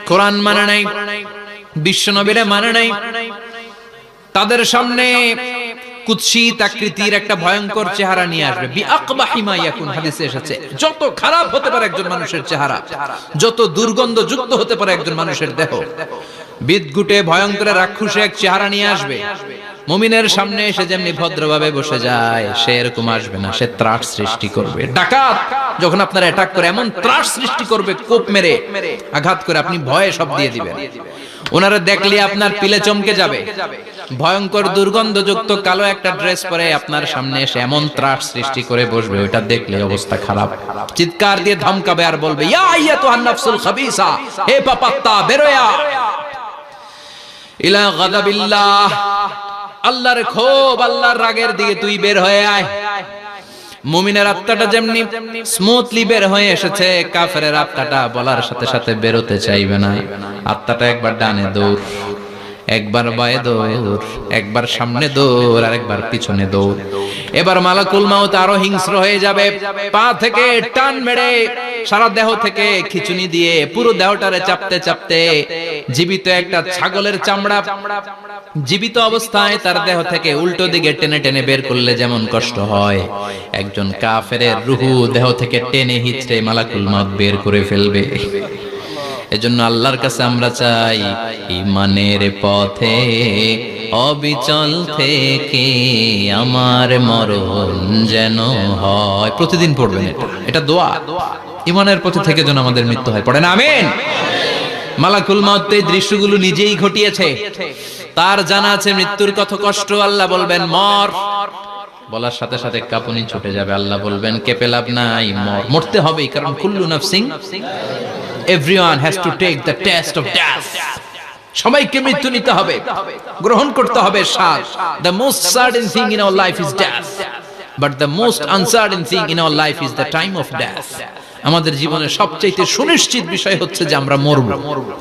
কোরআন মানে নাই, বিশ্ব নবীরে মানে নাই, তাদের সামনে কুৎসিত আকৃতির একটা ভয়ঙ্কর চেহারা নিয়ে আসবে। বিআকবাহি মা ইয়াকুন, হাদিসে এসেছে যত খারাপ হতে পারে একজন মানুষের চেহারা, যত দুর্গন্ধযুক্ত হতে পারে একজন মানুষের দেহ, বিদঘুটে ভয়ঙ্কর রাক্ষসে এক চেহারা নিয়ে আসবে। মুমিনের সামনে এসে যেমনি ভদ্রভাবে বসে যায়, সে এরকম আসবে না, সে ত্রাস সৃষ্টি করবে। ডাকাত যখন আপনার অ্যাটাক করে এমন ত্রাস সৃষ্টি করবে, কোপ মেরে আঘাত করে আপনি ভয়ে সব দিয়ে দিবেন। ওনারা দেখলে আপনার পিলে চমকে যাবে। ভয়ঙ্কর দুর্গন্ধযুক্ত কালো একটা ড্রেস পরে আপনার সামনে এসে এমন ত্রাস সৃষ্টি করে বসবে, ওটা দেখলে অবস্থা খারাপ। চিৎকার দিয়ে ধমকাবে আর বলবে, ইয়া আইয়াতুহান নাফসুল খাবিসা, হে পাপাত্তা বের হয়ে আয় ইলা গাদাবিল্লাহ, আল্লাহর ক্ষোভ, আল্লাহর রাগের দিকে তুই বের হয়ে আয়। মুমিনের আত্মাটা যেমনি স্মুথলি বের হয়ে এসেছে, কাফেরের আত্মাটা বলার সাথে সাথে বেরোতে চাইবে না। আত্মাটা একবার ডানে দৌড়, একবার বায়ে দৌড়, একবার সামনে দৌড়, আর একবার পিছনে দৌড়। এবার মালাকুল মাউত আরো হিংস্র হয়ে যাবে, পা থেকে টান মেরে সারা দেহ থেকে খিচুনি দিয়ে পুরো দেহটারে চাপতে চাপতে জীবিত একটা ছাগলের চামড়া জীবিত অবস্থায় তার দেহ থেকে উল্টো দিকে টেনে টেনে বের করলে যেমন কষ্ট হয়, একজন কাফেরের রূহ দেহ থেকে টেনে হিচড়ে মালাকুল মাউত বের করে ফেলবে। এজন্য আল্লাহর কাছে আমরা চাই, ঈমানের পথে অবিচল থেকে আমার মরণ যেন হয়। প্রতিদিন পড়বেন এটা, এটা দোয়া। ঈমানের পথে থেকে যেন আমাদের মৃত্যু হয়, পড়েন আমিন। মালাকুল মাউত এই দৃশ্যগুলো নিজেই ঘটিয়েছে, তার জানা আছে মৃত্যুর কত কষ্ট। আল্লাহ বলবেন মর, বলার সাথে সাথে কাঁপুনি ছুটে যাবে। আল্লাহ বলবেন কেঁপে লাভ নাই, মর, মরতে হবেই, কারণ কুল্লু নাফসিন, everyone has to take the test of death. সবাইকে মৃত্যু নিতে হবে, গ্রহণ করতে হবে স্বাদ। The most certain thing in our life is death, but the most uncertain thing in our life is the time of death. আমাদের জীবনের সবচাইতে সুনিশ্চিত বিষয় হচ্ছে যে আমরা মরব,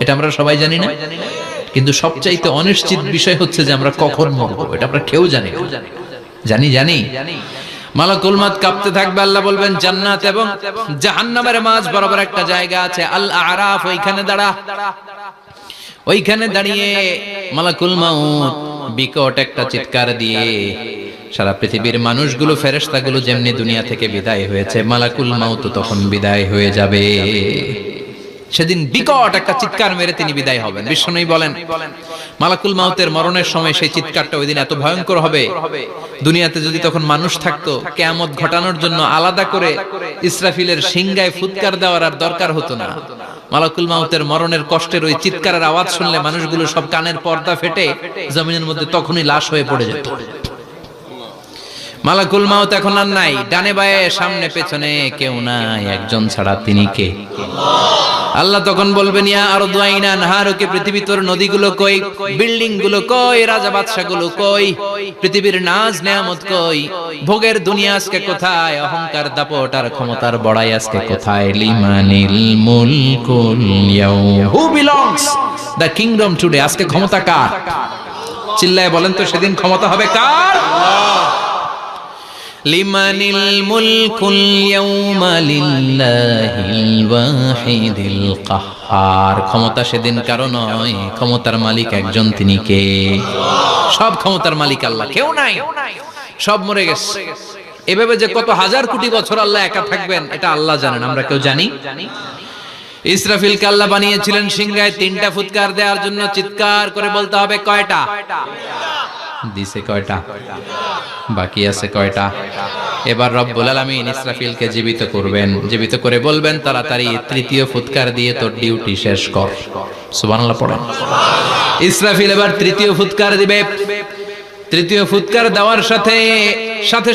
এটা আমরা সবাই জানি না, কিন্তু সবচাইতে অনিশ্চিত বিষয় হচ্ছে যে আমরা কখন মরব, এটা আমরা কেউ জানি না। জানি মালাকুল মাউত কাঁপতে থাকবে। আল্লাহ বলবেন জান্নাত এবং জাহান্নামের মাঝ বরাবর একটা জায়গা আছে, আল আরাফ, ওইখানে দাঁড়া। ওইখানে দাঁড়িয়ে মালাকুল মাউত বিকট একটা চিৎকার দিয়ে সারা পৃথিবীর মানুষগুলো, ফেরেশতাগুলো যেমনি দুনিয়া থেকে বিদায় হয়েছে, মালাকুল মাউত তখন বিদায় হয়ে যাবে। সেদিন বিকট একটা চিৎকার মেরে তিনি বিদায় হবেন। বিশ্বনবী বলেন মালাকুল মাউতের মরণের সময় সেই চিৎকারটা ওই দিন এত ভয়ঙ্কর হবে, দুনিয়াতে যদি তখন মানুষ থাকতো, কিয়ামত ঘটানোর জন্য আলাদা করে ইসরাফিলের সিংগায় ফুৎকার দেওয়ার আর দরকার হতো না। মালাকুল মাউতের মরণের কষ্টের ওই চিৎকারের আওয়াজ শুনলে মানুষগুলো সব কানের পর্দা ফেটে জমিনের মধ্যে তখনই লাশ হয়ে পড়ে যেত। মালাকুল মাউত এখন আর নাই, ডানে বায়ে সামনে পেছনে কেউ নাই, একজন ছাড়া তিনি কে? আল্লাহ তখন বলবেন ইয়া আরদু আইনা নাহারুকে, পৃথিবী তোর নদীগুলো কই, বিল্ডিং গুলো কই, রাজা বাদশা গুলো কই, পৃথিবীর নাজ নেয়ামত কই, ভোগের দুনিয়া আজকে কোথায়, অহংকার দাপট আর ক্ষমতার বড়াই আজকে কোথায়? লিমানিল মুলকুল ইয়াউম, who belongs the kingdom today, আজকে ক্ষমতা কার? চিল্লায় বলেন তো সেদিন ক্ষমতা হবে কার? লিমানিল মুলকুল ইয়াউমা লিল্লাহিল ওয়াহিদিল কাহ্হার। ক্ষমতা সেদিন কারো নয়, ক্ষমতার মালিক একজন, তিনি কে? সব ক্ষমতার মালিক আল্লাহ, কেউ নাই, সব মরে গেছে। এভাবে যে কত হাজার কোটি বছর আল্লাহ একা থাকবেন এটা আল্লাহ জানেন, আমরা কেউ জানি? ইসরাফিলকে আল্লাহ বানিয়েছিলেন সিংহায় 3টা ফুৎকার দেওয়ার জন্য। চিৎকার করে বলতে হবে কয়টা? দিছে কয়টা? বাকি আছে কয়টা? এবার রব্বুল আলামিন ইসরাফিলকে জীবিত করবেন, জীবিত করে বলবেন তাড়াতাড়ি 3য় ফুৎকার দিয়ে তোর ডিউটি শেষ কর। সুবহানাল্লাহ পড়েন। ইসরাফিল এবার 3য় ফুৎকার দিবে। 3য় ফুৎকার দেওয়ার সাথে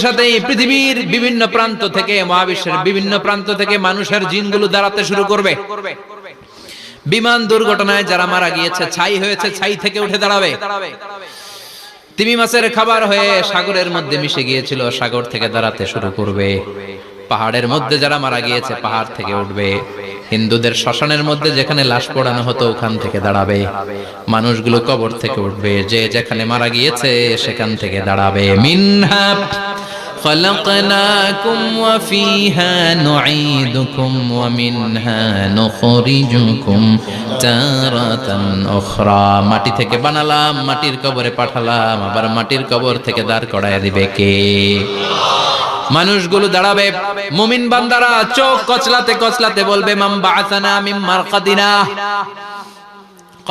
সাথেই পৃথিবীর বিভিন্ন প্রান্ত থেকে, মহাবিশ্বের বিভিন্ন প্রান্ত থেকে মানুষের জিনগুলো দাঁড়াতে শুরু করবে। বিমান দুর্ঘটনায় যারা মারা গিয়েছে, ছাই হয়েছে, ছাই থেকে উঠে দাঁড়াবে। তিমি মাছের খাবার হয়ে সাগরের মধ্যে মিশে গিয়েছিল, সাগর থেকে দাঁড়াতে শুরু করবে। পাহাড়ের মধ্যে যারা মারা গিয়েছে, পাহাড় থেকে উঠবে। হিন্দুদের শ্মশানের মধ্যে যেখানে লাশ পোড়ানো হতো, ওখান থেকে দাঁড়াবে। মানুষগুলো কবর থেকে উঠবে, যে যেখানে মারা গিয়েছে সেখান থেকে দাঁড়াবে। মিনহা خلقناكم وفيها نعيدكم ومنها نخرجكم تارة أخرى। মাটি থেকে বানালাম, মাটির কবরে পাঠালাম, আবার মাটির কবর থেকে দাঁড় করায় দিবে কে? মানুষগুলো দাঁড়াবে। মুমিন বান্দারা চোখ কচলাতে কচলাতে বলবে মান বাআসানা মিন মারকাদিনা।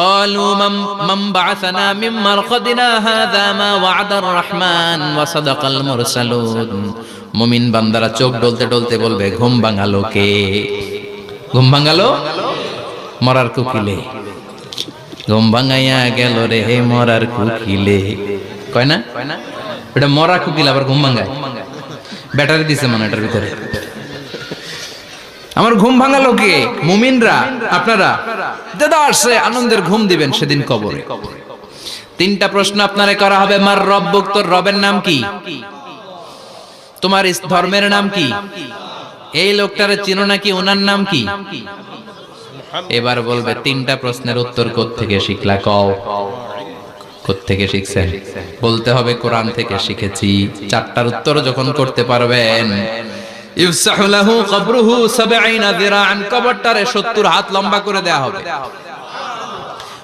قالوا من بعثنا من مرقدنا هذا ما وعد الرحمن وصدق المرسلون। মুমিন বান্দারা চোখ ডলতে ডলতে বলবে ঘুম ভাঙালো কে? ঘুম ভাঙালো মরার কুকিলে। ঘুম ভাঙাইয়া গেল রে মরার কুকিলে। কয় না এটা মরা কুকিল আবার ঘুম ভাঙায়? ব্যাটারি দিছে মনে এটার ভিতরে। আমার ঘুম ভাঙালো কে? মুমিনরা, আপনারা দাদা আসছে আনন্দের ঘুম দিবেন সেদিন কবরে। 3টা প্রশ্ন আপনারে করা হবে। মার রব্বুক, তোর রবের নাম কি? তোমার ধর্মের নাম কি? এই লোকটারে চিনো নাকি? ওনার নাম কি? এবার বলবে 3টা প্রশ্নের উত্তর কোত্থেকে শিখলা? কও কোত্থেকে শিখছেন? বলতে হবে কোরআন থেকে শিখেছি। 4টার উত্তর যখন করতে পারবেন, ইফসাহু লাহু কবরুহু 70 যিরাআন, কবরটারে 70 হাত লম্বা করে দেয়া হবে।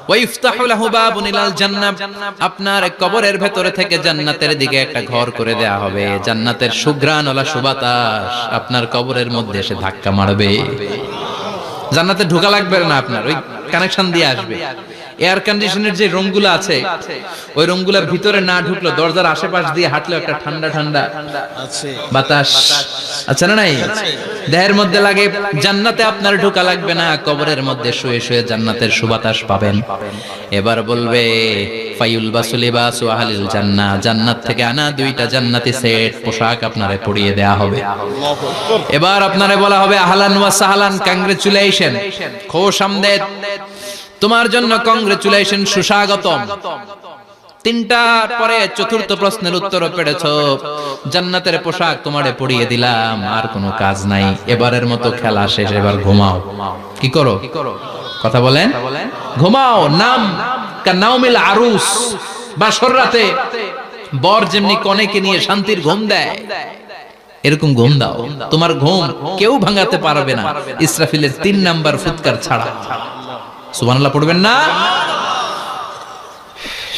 ওয়া ইফতাহু লাহু বাবুন ইলাল জান্নাহ, আপনার কবরের ভেতরে থেকে জান্নাতের দিকে একটা ঘর করে দেয়া হবে। জান্নাতের সুঘ্রাণওয়ালা সুবাতাস আপনার কবরের মধ্যে এসে ধাক্কা মারবে। জান্নাতে ঢোকা লাগবে না, আপনার ওই কানেকশন দিয়ে আসবে। এয়ার কন্ডিশনের যে রুমগুলো আছে, ওই রুমগুলোর ভিতরে না ঢুকলো, দরজার আশেপাশ দিয়ে হাঁটলে একটা ঠান্ডা ঠান্ডা বাতাস আছে না নাই? দেহের মধ্যে লাগে। জান্নাতে আপনার ঢোকা লাগবে না, কবরের মধ্যে শুয়ে শুয়ে জান্নাতের সুবাতাস পাবেন। এবার বলবে ফায়ুলবাসু লিবাসু আহলিল জান্নাহ, জান্নাত থেকে আনা 2টা জান্নাতি সেট পোশাক আপনারে পরিয়ে দেয়া হবে। এবার আপনারে বলা হবে আহলান ওয়া সাহলান, কংগ্রেচুলেশন, খোশ আমদেদ, তোমার জন্য কংগ্রেচুলেশন, সুস্বাগতম। 3টার পরে 4র্থ প্রশ্নের উত্তরও পেরেছো। জান্নাতের পোশাক তোমারে পরিয়ে দিলাম, আর কোনো কাজ নাই। এবারের মতো খেলা শেষ, এবার ঘুমাও। কি করো? কথা বলেন। ঘুমাও। নাম কানাউমিল আরুস, বাসর রাতে বর যেমনি কনেকে নিয়ে শান্তির ঘুম দেয়, এরকম ঘুম দাও। তোমার ঘুম কেউ ভাঙাতে পারবে না ইসরাফিলের 3 নাম্বার ফুৎকার ছাড়া। সুবহানাল্লাহ পড়বেন না?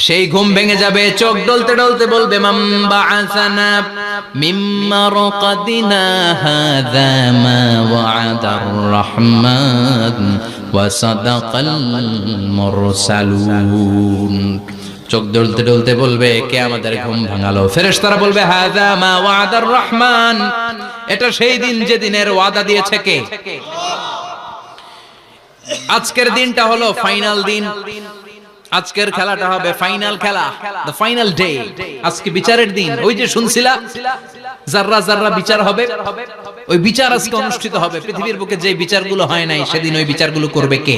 সেই ঘুম ভেঙে যাবে। চোখ ডলতে ডলতে বলবে মান বাআসানা মিন মারকাদিনা হাযা মা ওয়া'দার রাহমান ওয়া সাদাকাল মুরসালুন। চোখ ডলতে ডলতে বলবে কে আমাদের ঘুম ভাঙালো? ফেরেশতারা বলবে হাযা মা ওয়া'দার রাহমান, এটা সেই দিন যে দিনের ওয়াদা দিয়েছে কে? আজকের দিনটা হলো ফাইনাল দিন। আজকের খেলাটা হবে ফাইনাল খেলা, দ্য ফাইনাল ডে। আজকে বিচারের দিন। ওই যে শুনছিলা জাররা জাররা বিচার হবে, ওই বিচার আজকে অনুষ্ঠিত হবে। পৃথিবীর বুকে যে বিচারগুলো হয় নাই সেদিন ওই বিচারগুলো করবে কে?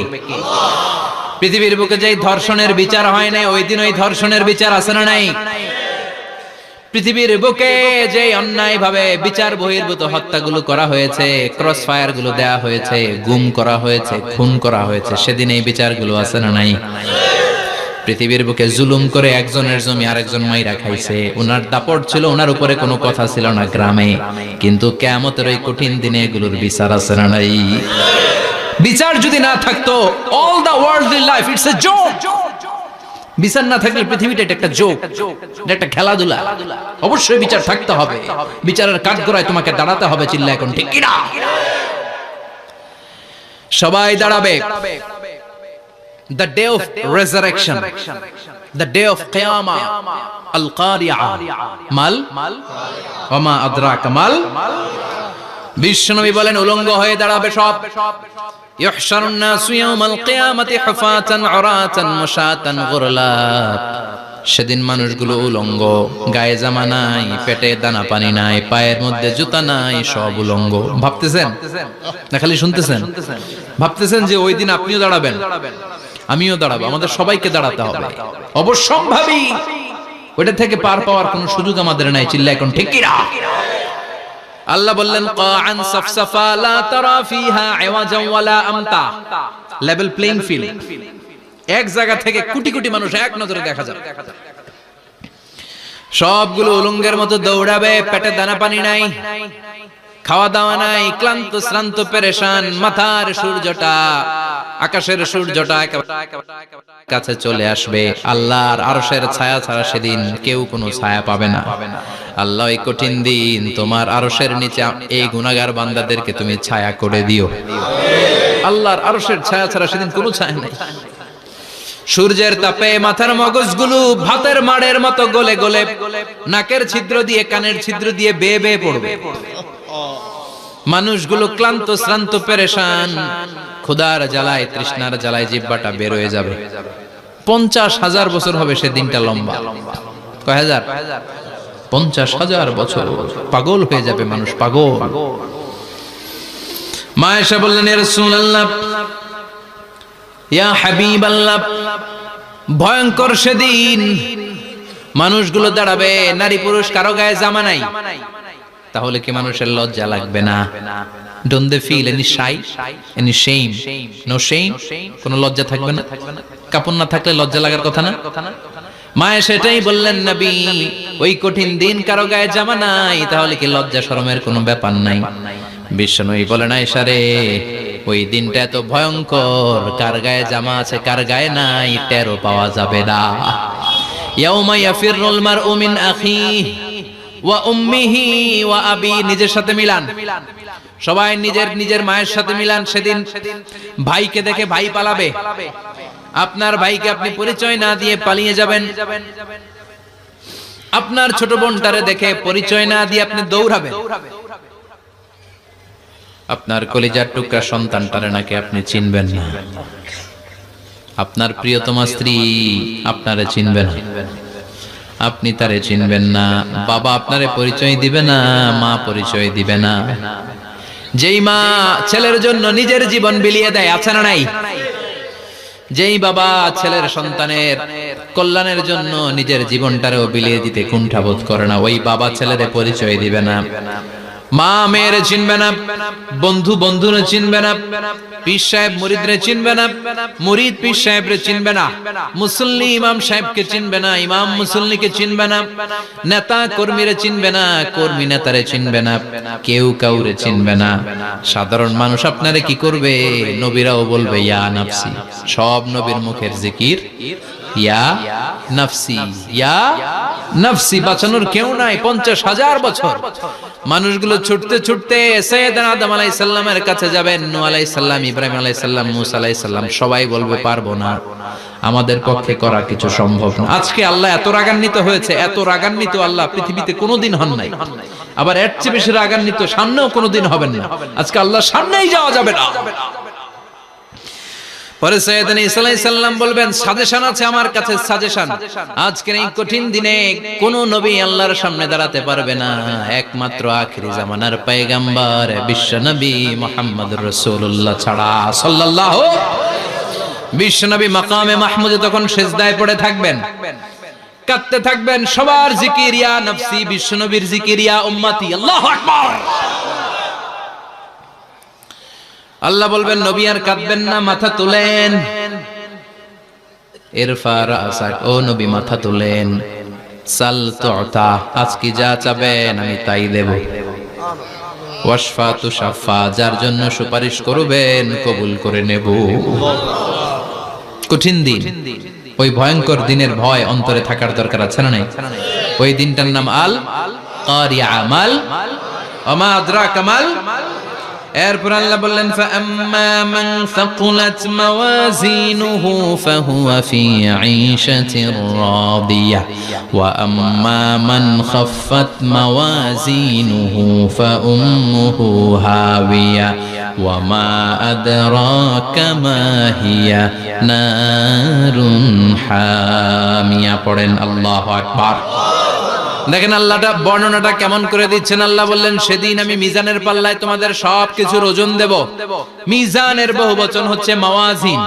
পৃথিবীর বুকে যে ধর্ষণের বিচার হয় নাই, ওই দিন ওই ধর্ষণের বিচার আছে না নাই? পৃথিবীর বুকে যে অন্যায় ভাবে বিচার বহির্ভূত হত্যাগুলো করা হয়েছে, ক্রস ফায়ার গুলো দেয়া হয়েছে, গুম করা হয়েছে, খুন করা হয়েছে, সেদিন এই বিচারগুলো আছে না নাই? পৃথিবীর বুকে জুলুম করে একজনের জমি আরেকজন মাইরা খাইছে, ওনার দাপট ছিল, ওনার উপরে কোনো কথা ছিল না গ্রামে, কিন্তু কিয়ামতের ওই কঠিন দিনে এগুলোর বিচার আছে না নাই? বিচার যদি না থাকতো, all the worldly life it's a joke. বিচার না থাকলে পৃথিবীটা এটা একটা জোক, এটা একটা খেলাধুলা। অবশ্যই বিচার থাকতে হবে, বিচারের কাঠগড়ায় তোমাকে দাঁড়াতে হবে। চিল্লা এখন ঠিক কিনা? সবাই দাঁড়াবে। The day of resurrection, the day of qiyamah, al-qari'ah, mal wa ma adraka mal। বিশ্বনবী বলেন উলঙ্গ হয়ে দাঁড়াবে সব। ইহশারুন নাসু ইয়াওমাল কিয়ামাতি হুফাতান উরাতান মুশাতান গুরলা। সেদিন মানুষগুলো উলঙ্গ, গায়ে জামা নাই, পেটে দানা পানি নাই, পায়ের মধ্যে জুতা নাই, সব উলঙ্গ। ভাবতেছেন না খালি শুনতেছেন? ভাবতেছেন যে ওই দিন আপনিও দাঁড়াবেন, আমিও দাঁড়াবো, আমাদের সবাইকে দাঁড়াতে হবে। অবশ্যম্ভাবী। ওইটা থেকে পার পাওয়ার কোনো সুযোগ আমাদের নাই। চিল্লা এখন ঠিক কিনা? আল্লাহ বললেন কাআন সাফসাফা লা তারা ফিহা ইওয়াজান ওয়ালা আমতা। Level playing field. এক জায়গা থেকে কোটি কোটি মানুষ এক নজরে দেখা যাবে। সবগুলো উলঙ্গের মতো দৌড়াবে, পেটে দানা পানি নাই, খাওয়া দাওয়া নাই, ক্লান্ত শ্রান্ত পেরেশান। মাথার সূর্যটা, আকাশের সূর্যটা কাছে চলে আসবে। আল্লাহর আরশের ছায়া ছাড়া সেদিন কেউ কোনো ছায়া পাবে না। আল্লাহ এই কঠিন দিন তোমার আরশের নিচে এই গুনাহগার বান্দাদেরকে তুমি ছায়া করে দিও। আল্লাহর আরশের ছায়া ছাড়া সেদিন কোনো ছায়া নাই। সূর্যের তাপে মাথার মগজগুলো ভাতের মাড়ের মতো গলে গলে নাকের ছিদ্র দিয়ে কানের ছিদ্র দিয়ে বেয়ে বেয়ে পড়বে। মানুষগুলো ক্লান্ত শ্রান্ত পেরেশান, ক্ষুধার জ্বালায় তৃষ্ণার জ্বালায় জিহ্বাটা বের হয়ে যাবে। 50,000 বছর হবে সেদিনটা লম্বা। কয় হাজার? 50,000 বছর। পাগল হয়ে যাবে মানুষ, পাগল। মা আয়েশা বললেন ইয়া রাসূলুল্লাহ, ইয়া হাবিবাল্লাহ, ভয়ঙ্কর সেদিন মানুষগুলো দাঁড়াবে, নারী পুরুষ কারো গায়ে জামা নাই। তাহলে কি মানুষের লজ্জা লাগবে না? Don't they feel any shy, any shame? No shame? কোন লজ্জা থাকবে না? কাপড় না থাকলে লজ্জা লাগার কথা না? মায়ে সেটাই বললেন নবী, ওই কঠিন দিন কারো গায়ে জামা নাই, তাহলে কি লজ্জা শরমের কোনো ব্যাপার নাই? বিশ্বনবী বলেন আয়েশা রে, ওই দিনটা এত ভয়ঙ্কর, কার গায়ে জামা আছে কার গায়ে নাই টেরও পাওয়া যাবে না। ইয়াউমা ইয়াফিরুল মারউ মিন আখিহি ওয়া উম্মিহি ওয়া আবি। নিজের সাথে মিলান, সবাই নিজের নিজের মায়ের সাথে মিলান। সেদিন ভাইকে দেখে ভাই পালাবে। আপনার ভাইকে আপনি পরিচয় না দিয়ে পালিয়ে যাবেন। আপনার ছোট বোনটারে দেখে পরিচয় না দিয়ে আপনি দৌড়াবেন। আপনার কলিজার টুকরা সন্তানটারে নাকি আপনি চিনবেন না। আপনার প্রিয়তমা স্ত্রী আপনারে চিনবে না, আপনি তারে চিনবেন না। বাবা আপনারে পরিচয় দিবে না, মা পরিচয় দিবে না। যেই মা ছেলের জন্য নিজের জীবন বিলিয়ে দেয়, আছে না নাই? যেই বাবা ছেলের সন্তানের কল্যাণের জন্য নিজের জীবনটারেও বিলিয়ে দিতে কুণ্ঠাবোধ করে না, ওই বাবা ছেলেরে পরিচয় দিবে না। মা মেয়েরে চিনবে না, বন্ধু বন্ধুরে চিনবে না, পীর সাহেব মুরিদরে চিনবে না, মুরিদ পীর সাহেবরে চিনবে না, মুসল্লি ইমাম সাহেবকে চিনবে না, ইমাম মুসল্লিকে চিনবে না, নেতা কর্মীরে চিনবে না, কর্মী নেতারে চিনবে না, কেউ কাউরে চিনবে না। সাধারণ মানুষ আপনারে কি করবে? নবীরাও বলবে ইয়া নাফসি। সব নবীর মুখের জিকির ইয়া নাফসি, ইয়া নাফসি। বাঁচানোর কেউ নাই। 50,000 বছর মানুষগুলো ছুটতে ছুটতে সাইয়েদনা আদম আলাইহিস সালামের কাছে যাবেন। নূহ আলাইহিস সালাম, ইব্রাহিম আলাইহিস সালাম, মূসা আলাইহিস সালাম, সবাই বলবে পারবো না, আমাদের পক্ষে করা কিছু সম্ভব না। আজকে আল্লাহ এত রাগান্বিত হয়েছে, এত রাগান্বিত আল্লাহ পৃথিবীতে কোনোদিন হন নাই। আবার এর চেয়ে বেশি রাগান্বিত সামনেও কোনোদিন হবেন না। আজকে আল্লাহর সামনেই যাওয়া যাবে না। পরে সাইয়েদনা ঈসা আলাইহিস সালাম বলবেন সাজেশন আছে আমার কাছে, সাজেশন। আজকের এই কঠিন দিনে কোন নবী আল্লাহর সামনে দাঁড়াতে পারবে না, একমাত্র আখিরি জামানার পয়গম্বর বিশ্ব নবী মুহাম্মদুর রাসূলুল্লাহ ছাড়া সাল্লাল্লাহু। বিশ্ব নবী মাকামে মাহমুদে তখন সিজদায় পড়ে থাকবেন, কাঁদতে থাকবেন। সবার জিকির ইয়া নফসি, বিশ্ব নবীর জিকির ইয়া উম্মতি। আল্লাহু আকবার। আল্লাহ বলবেন নবী আর কাঁদবেন না, মাথা তুলেন। ইরফা রাসাক, ও নবী মাথা তোলেন, সাল তুতা, আজকে যা চাবেন আমি তাই দেব। ওয়াশফা তুশাফা, যার জন্য সুপারিশ করবেন কবুল করে নেব। কঠিন দিন, ওই ভয়ঙ্কর দিনের ভয় অন্তরে থাকার দরকার আছে না নাই? ওই দিনটার নাম আল কারিয়া, মাল ওমা আদরাকা মাল। এরপর আল্লাহ বললেন ফাআম্মা মান সাকুলাত মাওয়াজিনুহু ফাহুয়া ফি ঈশাতির রাদিয়াহ ওয়া আম্মা মান খাফফাত মাওয়াজিনুহু ফাউম্মুহু হাওিয়া ওয়া মা আদরাকা মা হিয়া নারুন হামিয়া। পড়েন আল্লাহু আকবার। দেখেন আল্লাহটা বর্ণনাটা কেমন করে দিচ্ছেন। আল্লাহ বললেন সেদিন আমি মিজানের পাল্লায় তোমাদের সবকিছুর ওজন দেব। মিজানের বহুবচন হচ্ছে মাওয়াজিন।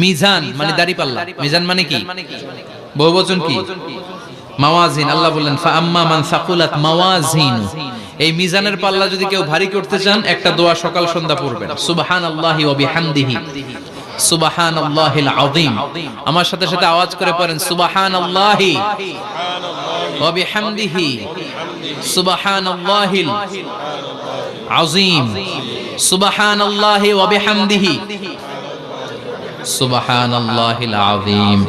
মিজান মানে দাড়ি পাল্লা, মিজান মানে কি? বহুবচন কি? মাওয়াজিন। আল্লাহ বললেন ফাআম্মা মান সাকুলাত মাওয়াজিনু, এই মিজানের পাল্লা যদি কেউ ভারী করতে চান একটা দোয়া সকাল সন্ধ্যা পড়বেন, সুবহানাল্লাহি ওয়া বিহামদিহি সুবহানাল্লাহিল আযীম। আমার সাথে সাথে আওয়াজ করে পড়েন সুবহানাল্লাহি ওয়া বিহামদিহি সুবহানাল্লাহিল আযীম, সুবহানাল্লাহি ওয়া বিহামদিহি সুবহানাল্লাহিল আযীম।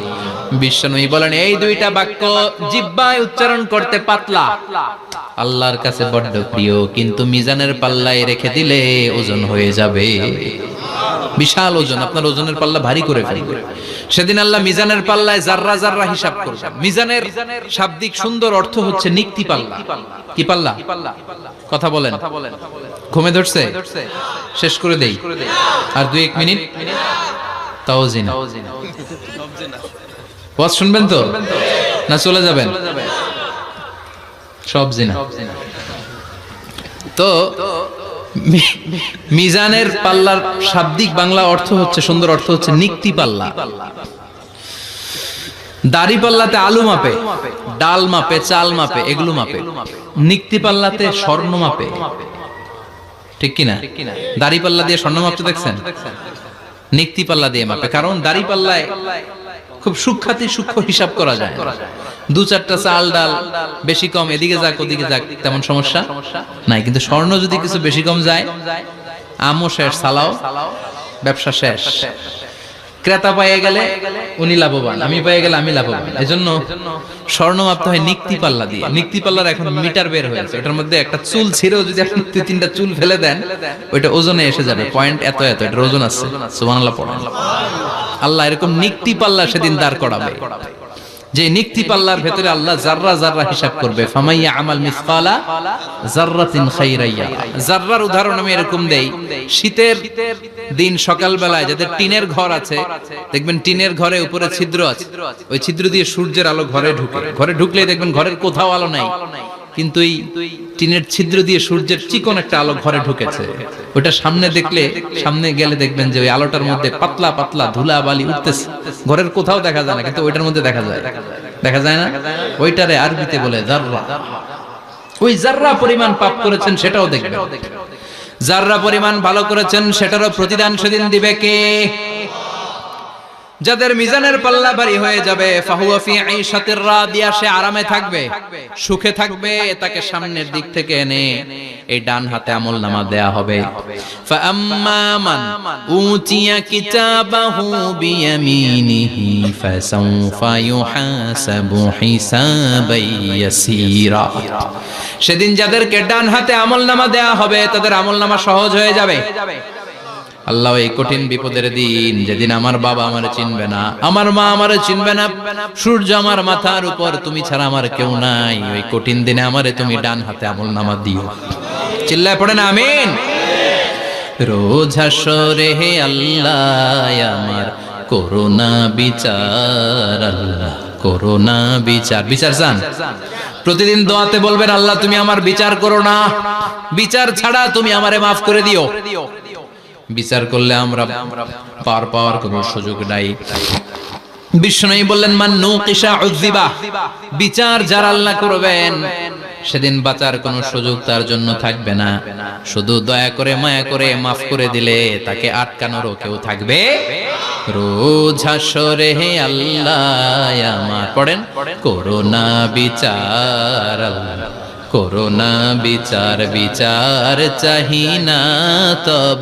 বিশ্বনবী বলেন এই দুইটা বাক্য জিহ্বায় উচ্চারণ করতে পাতলা, আল্লাহর কাছে বড্ড প্রিয়, কিন্তু মিজানের পাল্লায় রেখে দিলে ওজন হয়ে যাবে, বিশাল ওজন, আপনার ওজনের পাল্লা ভারী করে ফেলবে। সেদিন আল্লাহ মিজানের পাল্লায় জাররা জাররা হিসাব করবেন। মিজানের শাব্দিক সুন্দর অর্থ হচ্ছে নিক্তি পাল্লা। কি পাল্লা? কথা বলেন, ঘুমে ধরছে? শেষ করে দেই, আর 2-1 মিনিট। তাও জিনা ওয়াজ শুনবেন তো না চলে যাবেন? সব জিনা। তো মিজানের পাল্লার শাব্দিক বাংলা অর্থ হচ্ছে, সুন্দর অর্থ হচ্ছে নিক্তি পাল্লা। দাড়ি পাল্লাতে আলু মাপে, ডাল মাপে, চাল মাপে, এগুলো মাপে। নিক্তি পাল্লাতে স্বর্ণ মাপে, ঠিক কিনা? দাড়ি পাল্লা দিয়ে স্বর্ণ মাপতে দেখছেন? নিক্তি পাল্লা দিয়ে মাপে, কারণ দাড়ি পাল্লায় খুব সূক্ষ্মাতি সূক্ষ্ম হিসাব করা যায়। 2-4টা চাল ডাল বেশি কম এদিকে যাক ওদিকে যাক তেমন সমস্যা নাই, কিন্তু স্বর্ণ যদি কিছু বেশি কম যায়, আমও শেষ, সালাও ব্যবসা শেষ। ক্রেতা পেয়ে গেলে উনি লাভবান, আমি পেয়ে গেলে আমি লাভবান। এজন্য স্বর্ণ মাপতে হয় নিক্তি পাল্লা দিয়ে। নিক্তি পাল্লার এখন মিটার বের হয়েছে, ওটার মধ্যে একটা চুল ছিঁড়েও যদি আপনি 2-3টা চুল ফেলে দেন ওইটা ওজনে এসে যাবে, পয়েন্ট এত এত, এটার ওজন আছে। সুবহানাল্লাহ পড়েন। আল্লাহ এরকম নিক্তি পাল্লা সেদিন দাঁড় করাবে, যে নিক্তি পাল্লার ভেতরে আল্লাহ জাররা জাররা হিসাব করবে। ফামাইয়া আমাল মিসকালা জাররাতিন খাইরাইয়া। জাররার উদাহরণ আমি এরকম দেই, শীতের দিন সকাল বেলায় যাদের টিনের ঘর আছে, দেখবেন টিনের ঘরে উপরে ছিদ্র আছে, ওই ছিদ্র দিয়ে সূর্যের আলো ঘরে ঢুকে। ঘরে ঢুকলেই দেখবেন ঘরের কোথাও আলো নাই, কিন্তু এই টিনের ছিদ্র দিয়ে সূর্যের চিকন একটা আলো ঘরে ঢুকেছে। ওটা সামনে দেখলে, সামনে গেলে দেখবেন যে ওই আলোটার মধ্যে পাতলা পাতলা ধুলা বালি উঠতেছে, ঘরের কোথাও দেখা যায় না, কিন্তু ওইটার মধ্যে দেখা যায়। দেখা যায় না? ওইটারে আরবিতে বলে জাররা। ওই জাররা পরিমাণ পাপ করেছেন সেটাও দেখবেন, জাররা পরিমাণ ভালো করেছেন সেটারও প্রতিদান সেদিন দিবে কে? যাদের মিজানের পাল্লা ভারী হয়ে যাবে, ফাহুয়া ফি ঈশাতির রাদিয়া, সে আরামে থাকবে, সুখে থাকবে। তাকে সামনের দিক থেকে এনে এই ডান হাতে আমলনামা দেয়া হবে। ফাআম্মা মান উতিয়া কিতাবাহু বিয়ামিনিহি ফাসাউফা ইউহাসাবু হিসাবান ইয়াসীরা। সেদিন যাদেরকে ডান হাতে আমলনামা দেয়া হবে তাদের আমলনামা সহজ হয়ে যাবে। আল্লাহ এই কঠিন বিপদের দিন, যেদিন আমার বাবা আমারে চিনবে না, আমার মা আমারে চিনবে না, সূর্য আমার মাথার উপর, তুমি ছাড়া আমার কেউ নাই, ওই কঠিন দিনে আমারে তুমি ডান হাতে আমলনামা দিও। চিল্লায় পড়েন আমিন। রোজ হাসরে হে আল্লাহ আমার করোনা বিচার, আল্লাহ করোনা বিচার। বিচার চান? প্রতিদিন দোয়াতে বলবেন আল্লাহ তুমি আমার বিচার করো না, বিচার ছাড়া তুমি আমারে মাফ করে দিও। বিচার করলে আমরা পার পাওয়ার কোনো সুযোগ নাই। বিশ্বনবী বললেন মান নুকিশা উযিবা, বিচার যারা আল্লাহ করবেন সেদিন বাঁচার কোনো সুযোগ তার জন্য থাকবে না। শুধু দয়া করে মায়া করে মাফ করে দিলে তাকে আটকানোরও কেউ থাকবে। রোজ হাসরে হে আল্লাহ আমার, পড়েন, করোনা বিচার আল্লাহ, করোনা বিচার, বিচার চাহি না তব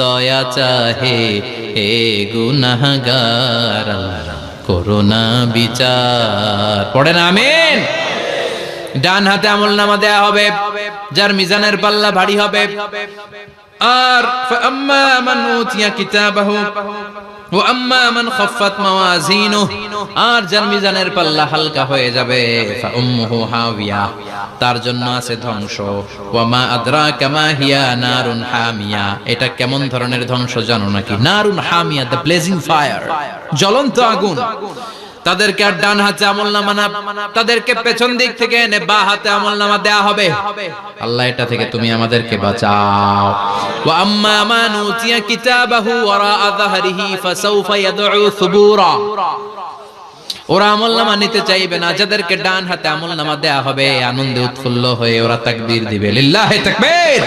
দয়া চাহে হে গুনাহগার আল্লাহ, করোনা বিচার। পড়েন আমিন। ডান হাতে আমলনামা দেয়া হবে যার মিজানের পাল্লা ভারী হবে। আর ফাআম্মা মান উতিয়া কিতাবাহু ওয়া আম্মা মান খাফফাত মাওয়াজিনুহু, আর যার মিজানের পাল্লা হালকা হয়ে যাবে ফাউম্মুহু হাওিয়া, তার জন্য আছে ধ্বংস। ওয়া মা আদরাকা মা হিয়া নারুন হামিয়া, এটা কেমন ধরনের ধ্বংস জানো নাকি? নারুন হামিয়া, দ্য ব্লেজিং ফায়ার, জ্বলন্ত আগুন। তাদেরকে আর ডান হাতে আমলনামা না, তাদেরকে পেছন দিক থেকে এনে বাঁ হাতে আমলনামা দেয়া হবে। আল্লাহ এটা থেকে তুমি আমাদেরকে বাঁচাও। ওয়া আম্মা মান উতিয়া কিতাবাহু ওয়ারা যাহরিহি ফাসাউফা ইয়াদউ সুবুরা, ওরা আমলনামা নিতে চাইবে না। যাদেরকে ডান হাতে আমলনামা দেয়া হবে আনন্দে উৎফুল্ল হয়ে ওরা তাকবীর দিবে, লিল্লাহি তাকবীর।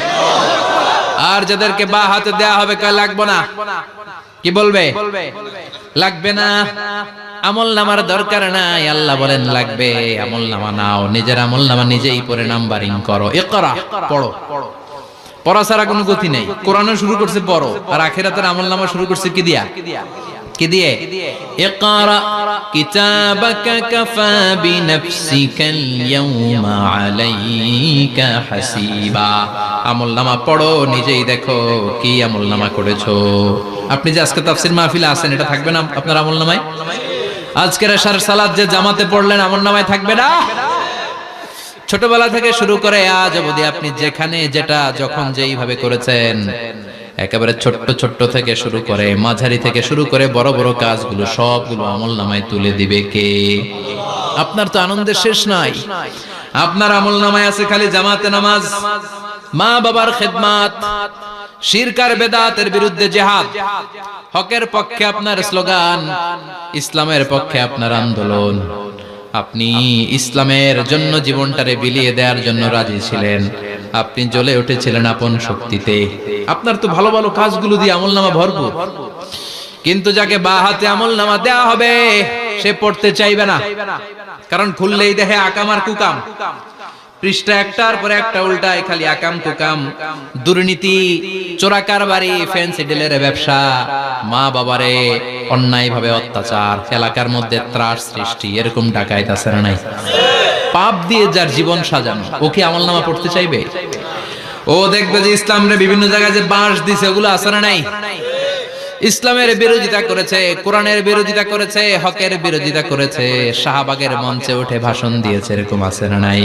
আর যাদেরকে বাঁ হাতে দেয়া হবে কয় লাগবে না, কি বলবে? লাগবে না, আমলনামার দরকার নাই। আল্লাহ বলেন লাগবে, আমলনামা নাও, নিজের আমলনামা নিজেই পড়ে নাম্বারিং করো। ইকরা, পড়ো। পড়া ছাড়া কোনো গতি নেই। কোরআনও শুরু করছে পড়ো, আর আখিরাতের আমলনামা শুরু করছে কি দিয়া? কি দিয়ে? ইকরা কিতাবাকা কাফা বিনাফসিকাল ইয়াউমা আলাইকা হাসিবা। আমলনামা পড়ো, নিজেই দেখো কি আমলনামা করেছো। আপনি যে আজকে তাফসীর মাহফিলে আছেন, এটা থাকবে না আপনার আমলনামায়? আজকের এশার সালাত যে জামাতে পড়লেন, আমলনামায় থাকবে না? ছোটবেলা থেকে শুরু করে আজ অবধি আপনি যেখানে যেটা যখন যেইভাবে করেছেন, একেবারে ছোট্ট ছোট্ট থেকে শুরু করে মাঝারি থেকে শুরু করে বড় বড় কাজগুলো সবগুলো আমলনামায় তুলে দিবে কে? আপনার তো আনন্দের শেষ নাই। আপনার আমলনামায় আছে খালি জামাতে নামাজ, মা বাবার খেদমত, শিরক আর বেদাতের বিরুদ্ধে জিহাদ, হকের পক্ষে আপনার স্লোগান, ইসলামের পক্ষে আপনার আন্দোলন। আপনি ইসলামের জন্য জীবনটারে বিলিয়ে দেওয়ার জন্য রাজি ছিলেন। আপনি জ্বলে উঠেছিলেন আপন শক্তিতে। আপনার তো ভালো ভালো কাজগুলো দিয়ে আমলনামা ভরপুর। কিন্তু যাকে বাঁ হাতে আমলনামা দেয়া হবে সে পড়তে চাইবে না, কারণ খুললেই দেখে আকাম আর কুকাম। পৃষ্ঠা একটার পরে একটা উল্টায় খালি আকাম কুকাম, দুর্নীতি, চোরা কারবারি, ফ্যান্সি ডিলের ব্যবসা, মা বাবারে অন্যায় ভাবে অত্যাচার, এলাকার মধ্যে ত্রাস সৃষ্টি, এরকম ডাকাইত আছে না নাই? পাপ দিয়ে যার জীবন সাজানো, ও কি আমলনামা পড়তে চাইবে? ও দেখবে যে ইসলামের বিভিন্ন জায়গায় যে বাঁশ দিছে ওগুলো আছে না নাই? ইসলামের বিরোধিতা করেছে, কোরআনের বিরোধিতা করেছে, হকের বিরোধিতা করেছে, শাহবাগের মঞ্চে উঠে ভাষণ দিয়েছে, এরকম আছে না নাই?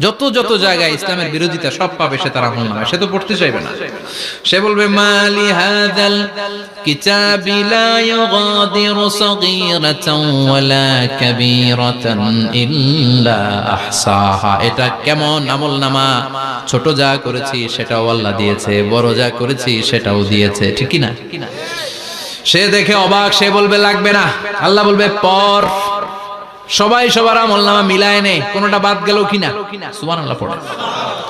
যত যত জায়গায় ইসলামের বিরোধিতা সব পাবে সে, তার আমলনামা। সে তো পড়তে চাইবে না। সে বলবে মালি হাযাল কিতাবি লা ইউগাদিরু সাগীরাতান ওয়ালা কাবীরাতান ইল্লা আহসাহা। এটা কেমন আমলনামা? ছোট যা করেছি সেটাও আল্লাহ দিয়েছে, বড় যা করেছি সেটাও দিয়েছে, ঠিক কি না? সে দেখে অবাক, সে বলবে লাগবে না। আল্লাহ বলবে পড়। সবাই সবার আমলনামা মিলায় নে, কোনটা বাদ গেল কিনা? সুবহানাল্লাহ পড়ে।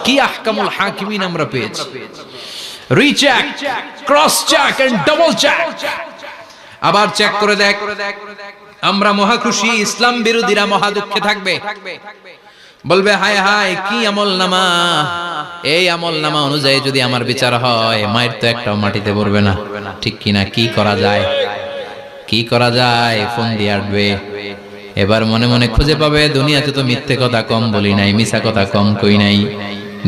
কি আহকামুল হাকিমিন আমরা পেয়েছি। Recheck, cross check and double check. আবার চেক করে দেখ। আমরা মহা খুশি, ইসলাম বিরোধীরা মহা দুঃখে থাকবে। বলবে হায় হায় কি আমলনামা, এই আমলনামা অনুযায়ী যদি আমার বিচার হয়, মায়ের তো একটাও মাটিতে পড়বে না, ঠিক কিনা? কি করা যায়? কি করা যায়? ফোন দিয়ে আসবে। এবার মনে মনে খুঁজে পাবে দুনিয়াতে তো মিথ্যে কথা কম বলি নাই, মিছা কথা কম কই নাই,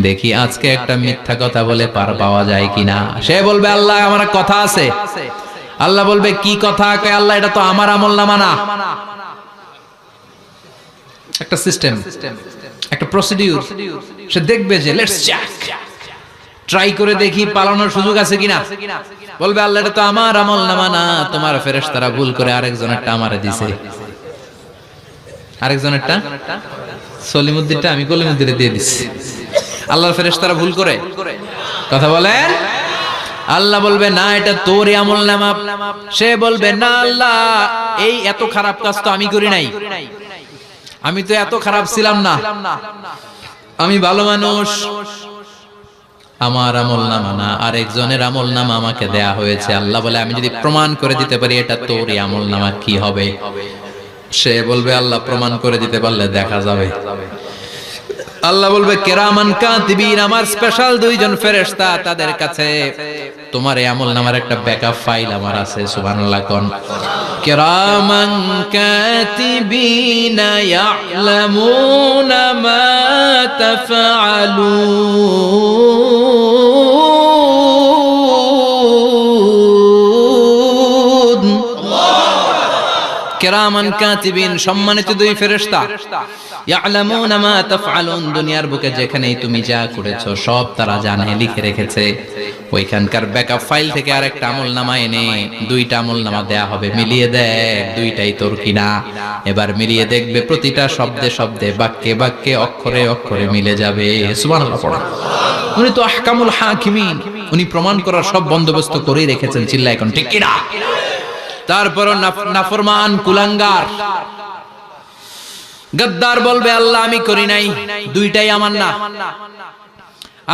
দেখি আজকে একটা মিথ্যা কথা বলে পার পাওয়া যায় কিনা। সে বলবে আল্লাহ আমার কথা আছে। আল্লাহ বলবে কি কথা? কয় আল্লাহ এটা তো আমার আমলনামা না। একটা সিস্টেম, একটা প্রসিডিউর। সে দেখবে যে লেটস চেক, ট্রাই করে দেখি পালানোর সুযোগ আছে কিনা। বলবে আল্লাহ এটা তো আমার আমলনামা না, তোমার ফেরেশতারা ভুল করে আরেকজনেরটা আমারে দিছে। আরেকজনেরটা সলিমুদ্দিনটা আমি কলিমুদ্দিনে দিয়ে দিচ্ছি। আল্লাহর ফেরেশতারা ভুল করে কথা বলেন। আল্লাহ বলবে না এটা তোরই আমলনামা। সে বলবে না আল্লাহ এই এত খারাপ কাজ তো আমি করি নাই। আমি তো এত খারাপ ছিলাম না, আমি ভালো মানুষ। আমার আমলনামা না, আরেকজনের আমলনামা আমাকে দেয়া হয়েছে। আল্লাহ বলে আমি যদি প্রমাণ করে দিতে পারি এটা তোরই আমলনামা, কি হবে? সে বলবে আল্লাহ প্রমাণ করে দিতে পারলে দেখা যাবে। আল্লাহ বলবে কিরামান কাতিবিন, আমার স্পেশাল দুইজন ফেরেশতা, তাদের কাছে তোমার এই আমলনামার একটা ব্যাকআপ ফাইল আমার আছে। সুবহানাল্লাহ কোন কিরামান কাতিবিন ইয়ালামুনা মা তাফআলুন। কিরামান কাতিবিন, সম্মানিত দুই ফেরেশতা, ইয়ালামুনা মা তাফআলুন, দুনিয়ার বুকে যেখানেই তুমি যা করেছো সব তারা জানে, লিখে রেখেছে। ওইখানকার ব্যাকআপ ফাইল থেকে আরেকটা আমলনামা এনে দুইটা আমলনামা দেয়া হবে, মিলিয়ে দেখ দুইটাই তোর কিনা। এবার মিলিয়ে দেখবে প্রতিটা শব্দে শব্দে, বাক্যে বাক্যে, অক্ষরে অক্ষরে মিলে যাবে। সুবহানাল্লাহ পড়া। উনি তো আহকামুল হাকিমিন, উনি প্রমাণ করার সব বন্দোবস্ত করেই রেখেছেন। চিল্লায় এখন ঠিক কিনা? তারপরও নাফরমান কুলাঙ্গার গদ্দার বলবে আল্লাহ আমি করি নাই, দুইটাই আমার না,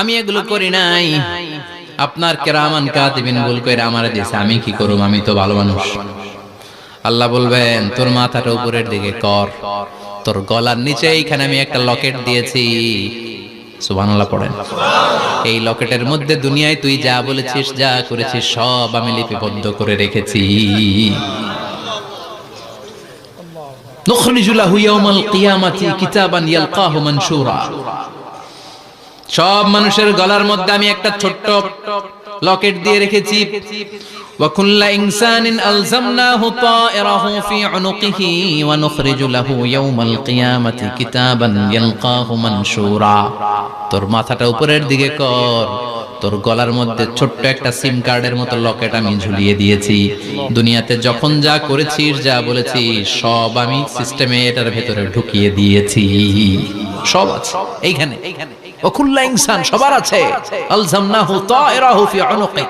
আমি এগুলো করি নাই। আপনার কিরামান কাতিবিন ভুল কইরা আমারে দিয়েছে, আমি কি করব? আমি তো ভালো মানুষ। আল্লাহ বলবেন তোর মাথাটা উপরের দিকে কর, তোর গলার নিচে এইখানে আমি একটা লকেট দিয়েছি। সুবহানাল্লাহ পড়েন। এই লকেটের মধ্যে দুনিয়ায় তুই যা বলেছিস, যা করেছিস সব আমি লিপিবদ্ধ করে রেখেছি। নুখরিজু লাহু ইয়াওমাল কিয়ামাতি কিতাবান ইয়ালকাহু মানশুরা। সব মানুষের গলার মধ্যে আমি একটা ছোট্ট লকেট দিয়ে রেখেছি। ওয়া কুল্লা ইনসানিন আলজামনাহু তায়রাহু ফি উনুকিহি ওয়া নুখরিজু লাহু ইয়াওমাল কিয়ামাতি কিতাবান ইয়ালকাহু মানশুরা। তোর মাথাটা উপরের দিকে কর, তোর গলার মধ্যে ছোট্ট একটা সিম কার্ডের মতো লকেট আমি ঝুলিয়ে দিয়েছি। দুনিয়াতে যখন যা করেছিস, যা বলেছিস সব আমি সিস্টেমে এটার ভেতরে ঢুকিয়ে দিয়েছি। সব আছে এইখানে। ওকুল্লা ইনসান, সবার আছে। আলজামনাহু তায়রাহু ফি উনুকি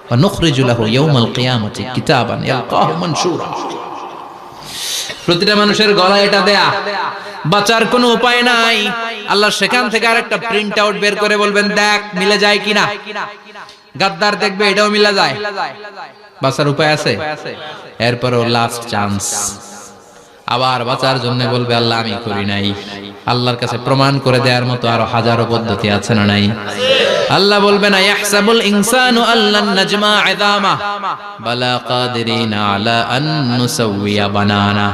ওয়া নুখরিজু লাহু ইয়াওমাল কিয়ামাতি কিতাবান ইয়ালকাহু মানশুরা। প্রতিটা মানুষের গলায় এটা দেয়া, বাঁচার কোনো উপায় নাই। আল্লাহ সেখান থেকে আরেকটা প্রিন্ট আউট বের করে বলবেন দেখ মিলে যায় কিনা। গাদ্দার দেখবে এটাও মিলে যায়, বাঁচার উপায় আছে। এরপরও লাস্ট চান্স, আবার বাঁচার জন্য বলবে আল্লাহ আমি করি নাই। আল্লাহর কাছে প্রমাণ করে দেওয়ার মতো আরো হাজারো পদ্ধতি আছে না নাই? আল্লাহ বলবেন ইয়াহসাবুল ইনসানু আল্লান নাজমা ইযামা বালা কাদিরিনা আলা আন নুসাউইয়া বানানা।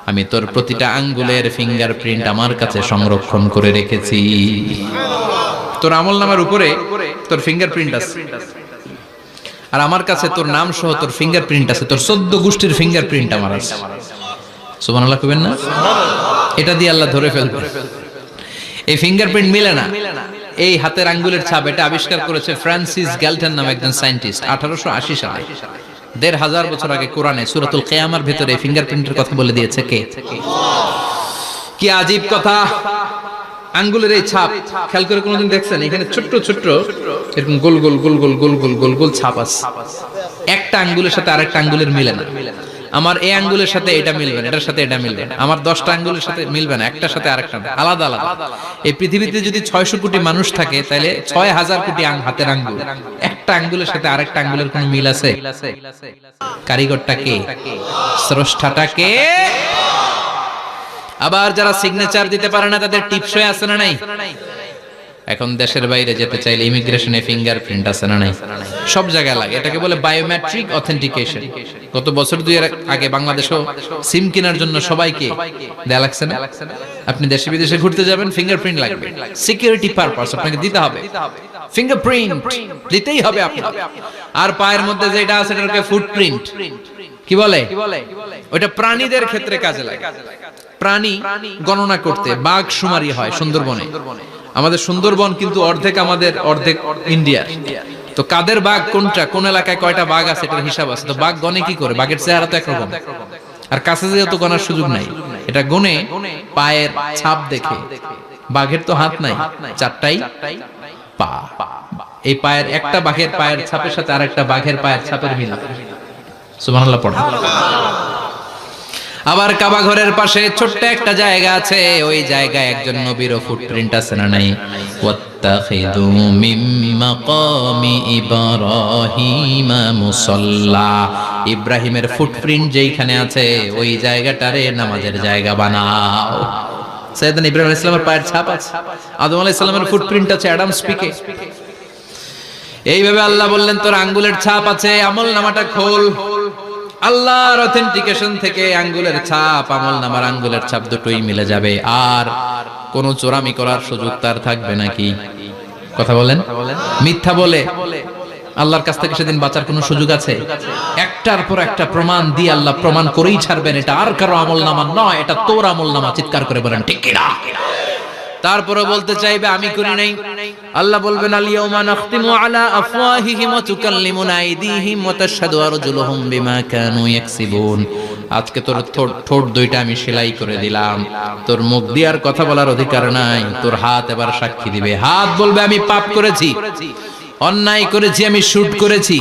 আমি তোর প্রতিটা আঙ্গুলের ফিঙ্গারপ্রিন্ট আমার কাছে সংরক্ষণ করে রেখেছি। তোর আমলনামার উপরে তোর ফিঙ্গারপ্রিন্ট আছে, আর আমার কাছে তোর নাম সহ তোর ফিঙ্গারপ্রিন্ট আছে। তোর 14 গোষ্ঠীর ফিঙ্গারপ্রিন্ট আমার আছে। সুবহানাল্লাহ কইবেন না? এটা দিয়ে আল্লাহ ধরে ফেলবে। এই ফিঙ্গারপ্রিন্ট মিলে না, এই হাতের আঙ্গুলের ছাপ, এটা আবিষ্কার করেছে ফ্রান্সিস গ্যালটন নামে একজন সায়েন্টিস্ট 1880 সালে। 1500 বছর আগে কোরআনে সূরাতুল কিয়ামার ভিতরে ফিঙ্গারপ্রিন্টের কথা বলে দিয়েছে কে? কি আজীব কথা! আঙ্গুলের এই ছাপ খেয়াল করে কোনোদিন দেখছেন? এখানে ছোট্ট ছোট্ট এরকম গোল গোল গোল গোল গোল গোল গোল গোল ছাপ আছে। একটা আঙ্গুলের সাথে আরেকটা আঙ্গুলের মিলে না। আমার এই আঙ্গুলের সাথে এটা মিলবে না, এটার সাথে এটা মিলবে না। আমার 10টা আঙ্গুলের সাথে মিলবে না, একটার সাথে আরেকটা আলাদা আলাদা। এই পৃথিবীতে যদি 600 কোটি মানুষ থাকে তাহলে 6000 কোটি হাতের আঙ্গুল, একটা আঙ্গুলের সাথে আরেকটা আঙ্গুলের কোনো মিল আছে? কারিগরটা কে? স্রষ্টাটা কে? আবার যারা সিগনেচার দিতে পারে না তাদের টিপসই আছে না নাই? এখন দেশের বাইরে যেতে চাইলে ইমিগ্রেশনে ফিঙ্গারপ্রিন্ট আছে না নাই? সব জায়গায় লাগে। এটাকে বলে বায়োমেট্রিক অথেন্টিকেশন। গত বছর দুয়ের আগে বাংলাদেশও সিম কেনার জন্য সবাইকে দেয়া লাগছে না? আপনি দেশে বিদেশে ঘুরতে যাবেন, ফিঙ্গারপ্রিন্ট লাগবে, সিকিউরিটি পারপাস আপনাকে দিতে হবে। ফিঙ্গারপ্রিন্ট দিতেই হবে আপনাকে। আর পায়ের মধ্যে যেটা আছে এটাকে ফুটপ্রিন্ট কি বলে? ওটা প্রাণীদের ক্ষেত্রে কাজে লাগে। প্রাণী গণনা করতে বাঘ শুমারি হয় সুন্দরবনে। আমাদের সুন্দরবন কিন্তু অর্ধেক আমাদের, অর্ধেক ইন্ডিয়া। তো কাদের বাঘ কোনটা, কোন এলাকায় কয়টা বাঘ আছে এটার হিসাব আছে। তো বাঘ গনে কি করে? বাঘের চেহারা তো একরকম, আর কাছে যেহেতু গনার সুযোগ নাই, এটা গনে পায়ের ছাপ দেখে। বাঘের তো হাত নাই, 4টাই পা। এই পায়ের একটা বাঘের পায়ের ছাপের সাথে আরেকটা বাঘের পায়ের ছাপের মিল। সুবহানাল্লাহ পড়া। আবার কাবা ঘরের পাশে ছোট্ট একটা জায়গা আছে, ওই জায়গায় একজন নবীরও ফুটপ্রিন্ট আছে না নাই? ওয়াত্তাখিযু মিন মাকামি ইব্রাহিমা মুসাল্লা, ইব্রাহিমের ফুটপ্রিন্ট যেইখানে আছে ওই জায়গাটারে নামাজের জায়গা বানাও। সাইয়েদনা ইব্রাহিম আলাইহিস সালামের পায়ের ছাপ আছে, আদম আলাইহিস সালামের ফুটপ্রিন্ট আছে অ্যাডামস পিকে। এইভাবে আল্লাহ বললেন তোর আঙ্গুলের ছাপ আছে, আমল নামাটা খোল। আল্লাহর অথেন্টিকেশন থেকে আঙ্গুলের ছাপ, আমল নামার আঙ্গুলের ছাপ দুটোই মিলে যাবে, আর কোন চোরামি করার সুযোগ তার থাকবে নাকি? কথা বলেন। মিথ্যা বলে আল্লাহর কাছ থেকে সেদিন বাঁচার কোনো সুযোগ আছে? একটার পর একটা প্রমাণ দিয়ে আল্লাহ প্রমাণ করেই ছাড়বেন, এটা আর কারো আমল নামা নয়, এটা তোর আমল নামা। চিৎকার করে বলেন ঠিক কিনা? তারপরে বলতে চাইবে আমি করি নাই। আল্লাহ বলবেন আল ইয়াউমা নাখতিমু আলা আফওয়াহিহিম ওয়া তুকাল্লিমুনা আইদিহিম ওয়া তাশহাদু আরজুলুহুম বিমা কানু ইয়াকসিবুন। আজকে তোর ঠোঁট দুইটা আমি সেলাই করে দিলাম, তোর মুখ দিয়ে আর কথা বলার অধিকার নাই, তোর হাত এবার সাক্ষী দিবে। হাত বলবে আমি পাপ করেছি, অন্যায় করেছি, আমি শুট করেছি,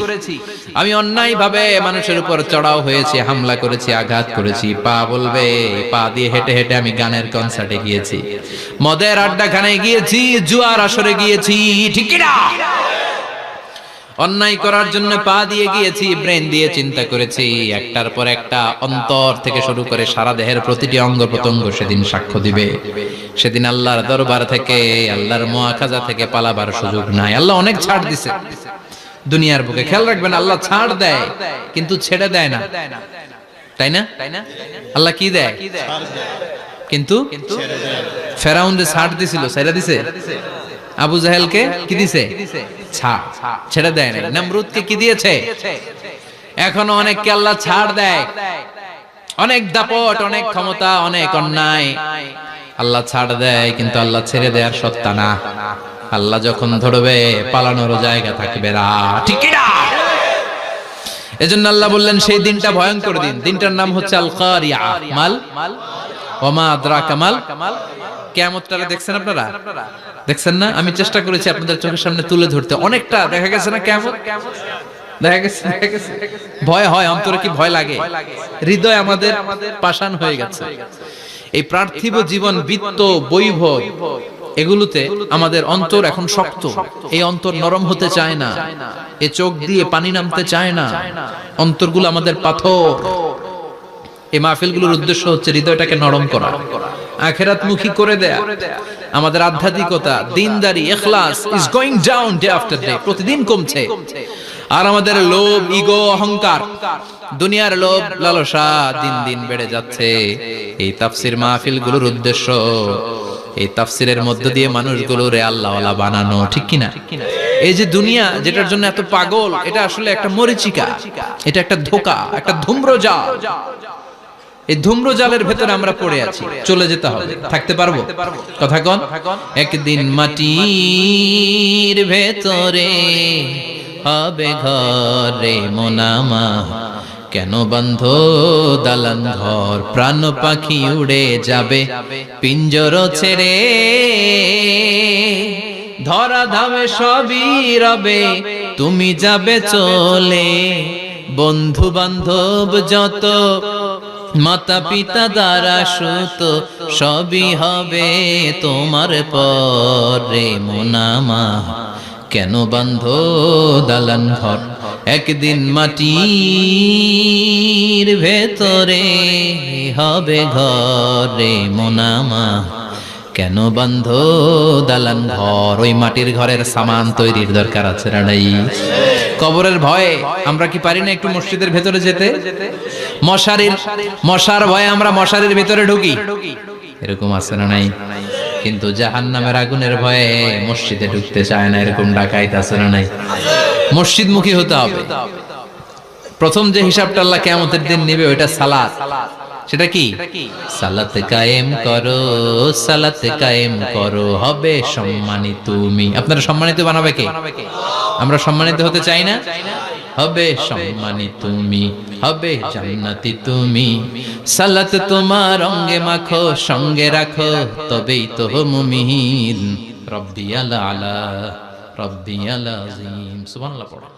আমি অন্যায় ভাবে মানুষের উপর চড়াও হয়েছি, হামলা করেছি, আঘাত করেছি। পা বলবে পা দিয়ে হেঁটে হেঁটে আমি গানের কনসার্টে গিয়েছি, মদের আড্ডাখানায় গিয়েছি, জুয়ার আসরে গিয়েছি, ঠিক কি না? অন্যায় করার জন্য পা দিয়ে গিয়েছি, ব্রেন দিয়ে চিন্তা করেছি। একটার পর একটা অন্তর থেকে শুরু করে সারা দেহের প্রতিটি অঙ্গ প্রত্যঙ্গ সেদিন সাক্ষ্য দিবে। সেদিন আল্লাহর দরবার থেকে, আল্লাহর মুআখাজা থেকে পালাবার সুযোগ নাই। আল্লাহ অনেক ছাড় দিছে দুনিয়ার বুকে। খেয়াল রাখবেন, আল্লাহ ছাড় দেয় কিন্তু ছেড়ে দেয় না, তাই না? আল্লাহ কি দেয়? কিন্তু ফেরাউনরে ছাড় দিছিল, ছেড়ে দিছে। আবু জাহেলকে কি দিছে? ছাড়, ছেড়ে দেয় না। নমরুদকে কি দিয়েছে? এখনো অনেককে আল্লাহ ছাড় দেয়। অনেক দাপট, অনেক ক্ষমতা, অনেক অন্যায় আল্লাহ ছাড় দেয়, কিন্তু আল্লাহ ছেড়ে দেওয়ার সত্তা না। আল্লাহ যখন ধরবে পালানোর জায়গা থাকবে না, ঠিক কি না? এজন্য আল্লাহ বললেন সেই দিনটা ভয়ঙ্কর দিন। দিনটার নাম হচ্ছে আল কারিয়া। মাল ওমা আদরাকা মাল। কিয়ামতটা দেখছেন আপনারা? দেখছেন না? আমি চেষ্টা করেছি আপনাদের চোখের সামনে তুলে ধরতে। অনেকটা দেখা গেছে না কিয়ামত? দেখা গেছে। ভয় হয়, অন্তরে কি ভয় লাগে? হৃদয় আমাদের পাষাণ হয়ে গেছে। এই পার্থিব জীবন, বিত্ত, বৈভব, এগুলোতে আমাদের অন্তর এখন শক্ত। এই অন্তর নরম হতে চায় না, এ চোখ দিয়ে পানি নামতে চায় না, অন্তরগুলো আমাদের পাথর। এই মাহফিলগুলোর উদ্দেশ্য হচ্ছে হৃদয়টাকে নরম করা, আখিরাতমুখী করে দেয়া। আমাদের আধ্যাত্মিকতা, দিনদারি, ইখলাস is going down day after day, প্রতিদিন কমছে। আর আমাদের লোভ, ইগো, অহংকার, দুনিয়ার লোভ, লালসা দিন দিন বেড়ে যাচ্ছে। এই তাফসীর মাহফিলগুলোর উদ্দেশ্য এই তাফসীরের মধ্য দিয়ে মানুষগুলোরে আল্লাহওয়ালা বানানো, ঠিক কি না? এই যে দুনিয়া যেটার জন্য এত পাগল, এটা আসলে একটা মরিচিকা, এটা একটা ধোঁকা, একটা ধূম্রজাল। এই ধূম্রজালের ভেতরে আমরা পড়ে আছি, চলে যেতে হবে। থাকতে পারবো? কথা কন। একদিন মাটির ভেতরে হবে ঘরে মোনামা, কেন বন্ধ দালান ঘর, প্রাণ পাখি উড়ে যাবে পিঞ্জর ছেড়ে, ধরা ধামে সবই রবে তুমি যাবে চলে, বন্ধু বান্ধব যত, মাতা পিতা দ্বারা সুত, সবই হবে তোমার পরে মোনামা, কেন বন্ধ দালান ঘর, একদিন মাটির ভেতরে হবে ঘরে মোনামা, কেন বন্ধ দালান ঘর। ওই মাটির ঘরের সামান তৈরির দরকার আছে না নাই? কবরের ভয়ে আমরা কি পারি না একটু মসজিদের ভেতরে যেতে? মশার ভয়ে আমরা মশারির ভেতরে ঢুকি, এরকম আছে না নাই? কিন্তু জাহান্নামের আগুনের ভয়ে মসজিদে ঢুকতে চায় না, এরকম ডাকাইত আছে না নাই? মসজিদমুখী হতে হবে। প্রথম যে হিসাবটা আল্লাহ কিয়ামতের দিন নেবে ওইটা সালাত। সেটা কি? সালাত কায়েম করো, সালাত কায়েম করো, হবে সম্মানিত তুমি। আপনারা সম্মানিত বানাবে কে? আমরা সম্মানিত হতে চাই না? হবে সম্মানিত তুমি, হবে জান্নাতি তুমি, সালাত তোমার অঙ্গে মাখো, সঙ্গে রাখো, তবেই তো মুমিন। রব্বিয়াল আলা, রব্বিয়াল আযীম। সুবহানাল্লাহ পড়ো।